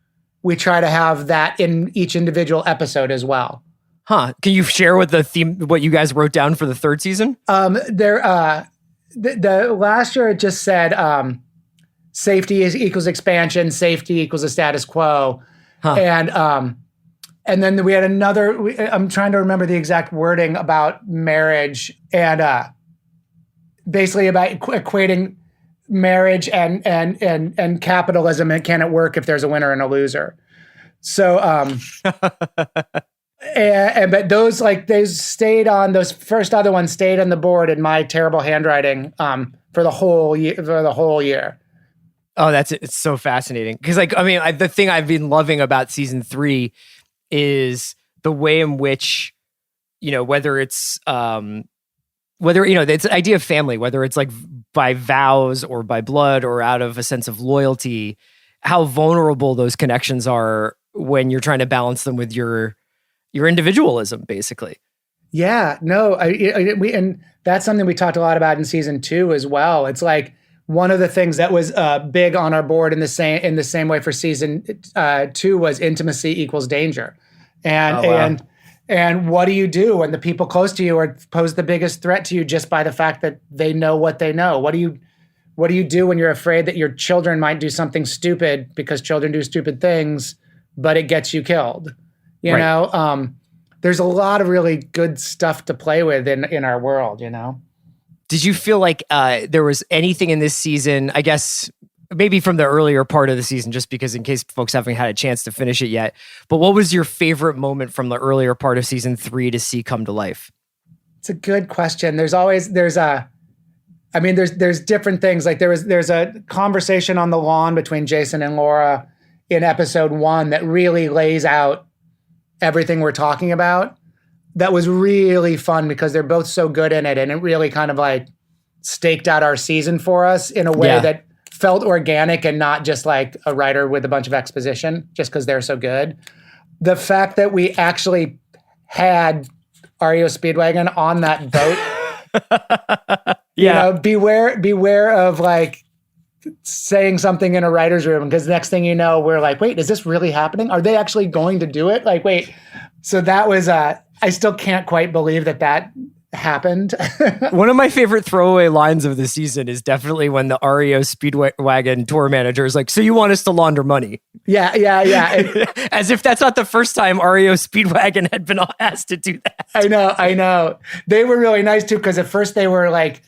Speaker 6: we try to have that in each individual episode as well.
Speaker 2: Huh. Can you share what you guys wrote down for the third season?
Speaker 6: The last year it just said safety equals expansion, safety equals the status quo. Huh. And then we had another, I'm trying to remember the exact wording about marriage and basically about equating marriage and capitalism, and can it work if there's a winner and a loser? So but those stayed on, those first other ones stayed on the board in my terrible handwriting for the whole year.
Speaker 2: Oh, it's so fascinating because the thing I've been loving about season 3 is the way in which whether it's the idea of family, whether it's like by vows or by blood or out of a sense of loyalty, how vulnerable those connections are when you're trying to balance them with your individualism, basically.
Speaker 6: Yeah, no, and that's something we talked a lot about in season 2 as well. It's like one of the things that was big on our board in the same way for season 2 was intimacy equals danger, and what do you do when the people close to you pose the biggest threat to you just by the fact that they know what they know? What do you do when you're afraid that your children might do something stupid because children do stupid things, but it gets you killed? There's a lot of really good stuff to play with in our world, Did you feel like there was anything in this season, I guess maybe from the earlier part of the season, just because in case folks haven't had a chance to finish it yet, but what was your favorite moment from the earlier part of season 3 to see come to life? It's a good question. There's different things. Like there's a conversation on the lawn between Jason and Laura in episode 1 that really lays out everything we're talking about. That was really fun because they're both so good in it, and it really kind of like staked out our season for us in a way that felt organic and not just like a writer with a bunch of exposition just because they're so good. The fact that we actually had REO Speedwagon on that boat, beware of like saying something in a writer's room, because next thing you know, we're like, wait, is this really happening? Are they actually going to do it? Like, wait, So that was, I still can't quite believe that happened.
Speaker 2: One of my favorite throwaway lines of the season is definitely when the REO Speedwagon tour manager is like, so you want us to launder money?
Speaker 6: Yeah.
Speaker 2: As if that's not the first time REO Speedwagon had been asked to do that.
Speaker 6: I know. They were really nice too, because at first they were like,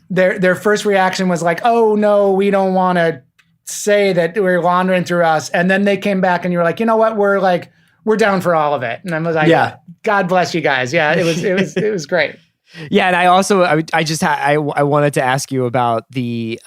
Speaker 6: their first reaction was like, oh no, we don't want to say that we're laundering through us. And then they came back and you were like, you know what? We're down for all of it. And I was like, yeah, God bless you guys. Yeah, it was great.
Speaker 2: Yeah, and I also I wanted to ask you about the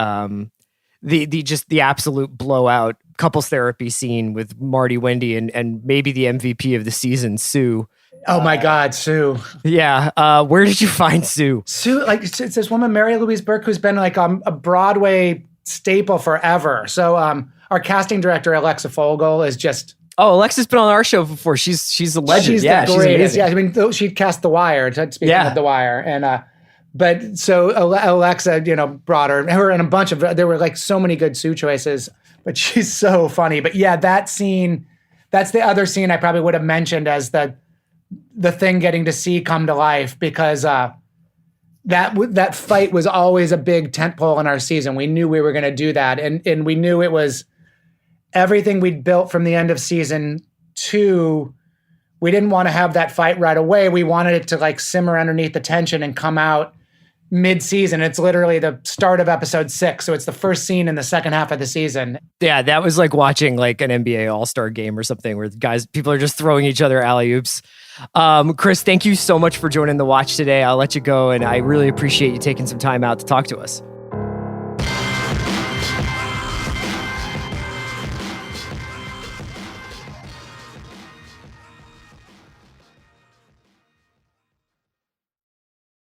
Speaker 2: absolute blowout couples therapy scene with Marty, Wendy, and maybe the MVP of the season, Sue.
Speaker 6: Oh my God, Sue.
Speaker 2: Yeah, where did you find Sue?
Speaker 6: Sue, like it's this woman, Mary Louise Burke, who's been like a Broadway staple forever. So our casting director Alexa Fogel is just.
Speaker 2: Oh, Alexa's been on our show before. She's a legend.
Speaker 6: She's the greatest. Yeah, I mean, she cast The Wire. Speaking of The Wire, and but so Alexa, brought her and a bunch of. There were like so many good Sue choices, but she's so funny. But yeah, that scene, that's the other scene I probably would have mentioned as the thing getting to see come to life, because that fight was always a big tentpole in our season. We knew we were going to do that, and we knew it was. Everything we'd built from the end of season 2, we didn't want to have that fight right away. We wanted it to like simmer underneath the tension and come out mid-season. It's literally the start of episode 6. So it's the first scene in the second half of the season.
Speaker 2: Yeah, that was like watching like an NBA All-Star game or something where people are just throwing each other alley-oops. Chris, thank you so much for joining the watch today. I'll let you go, and I really appreciate you taking some time out to talk to us.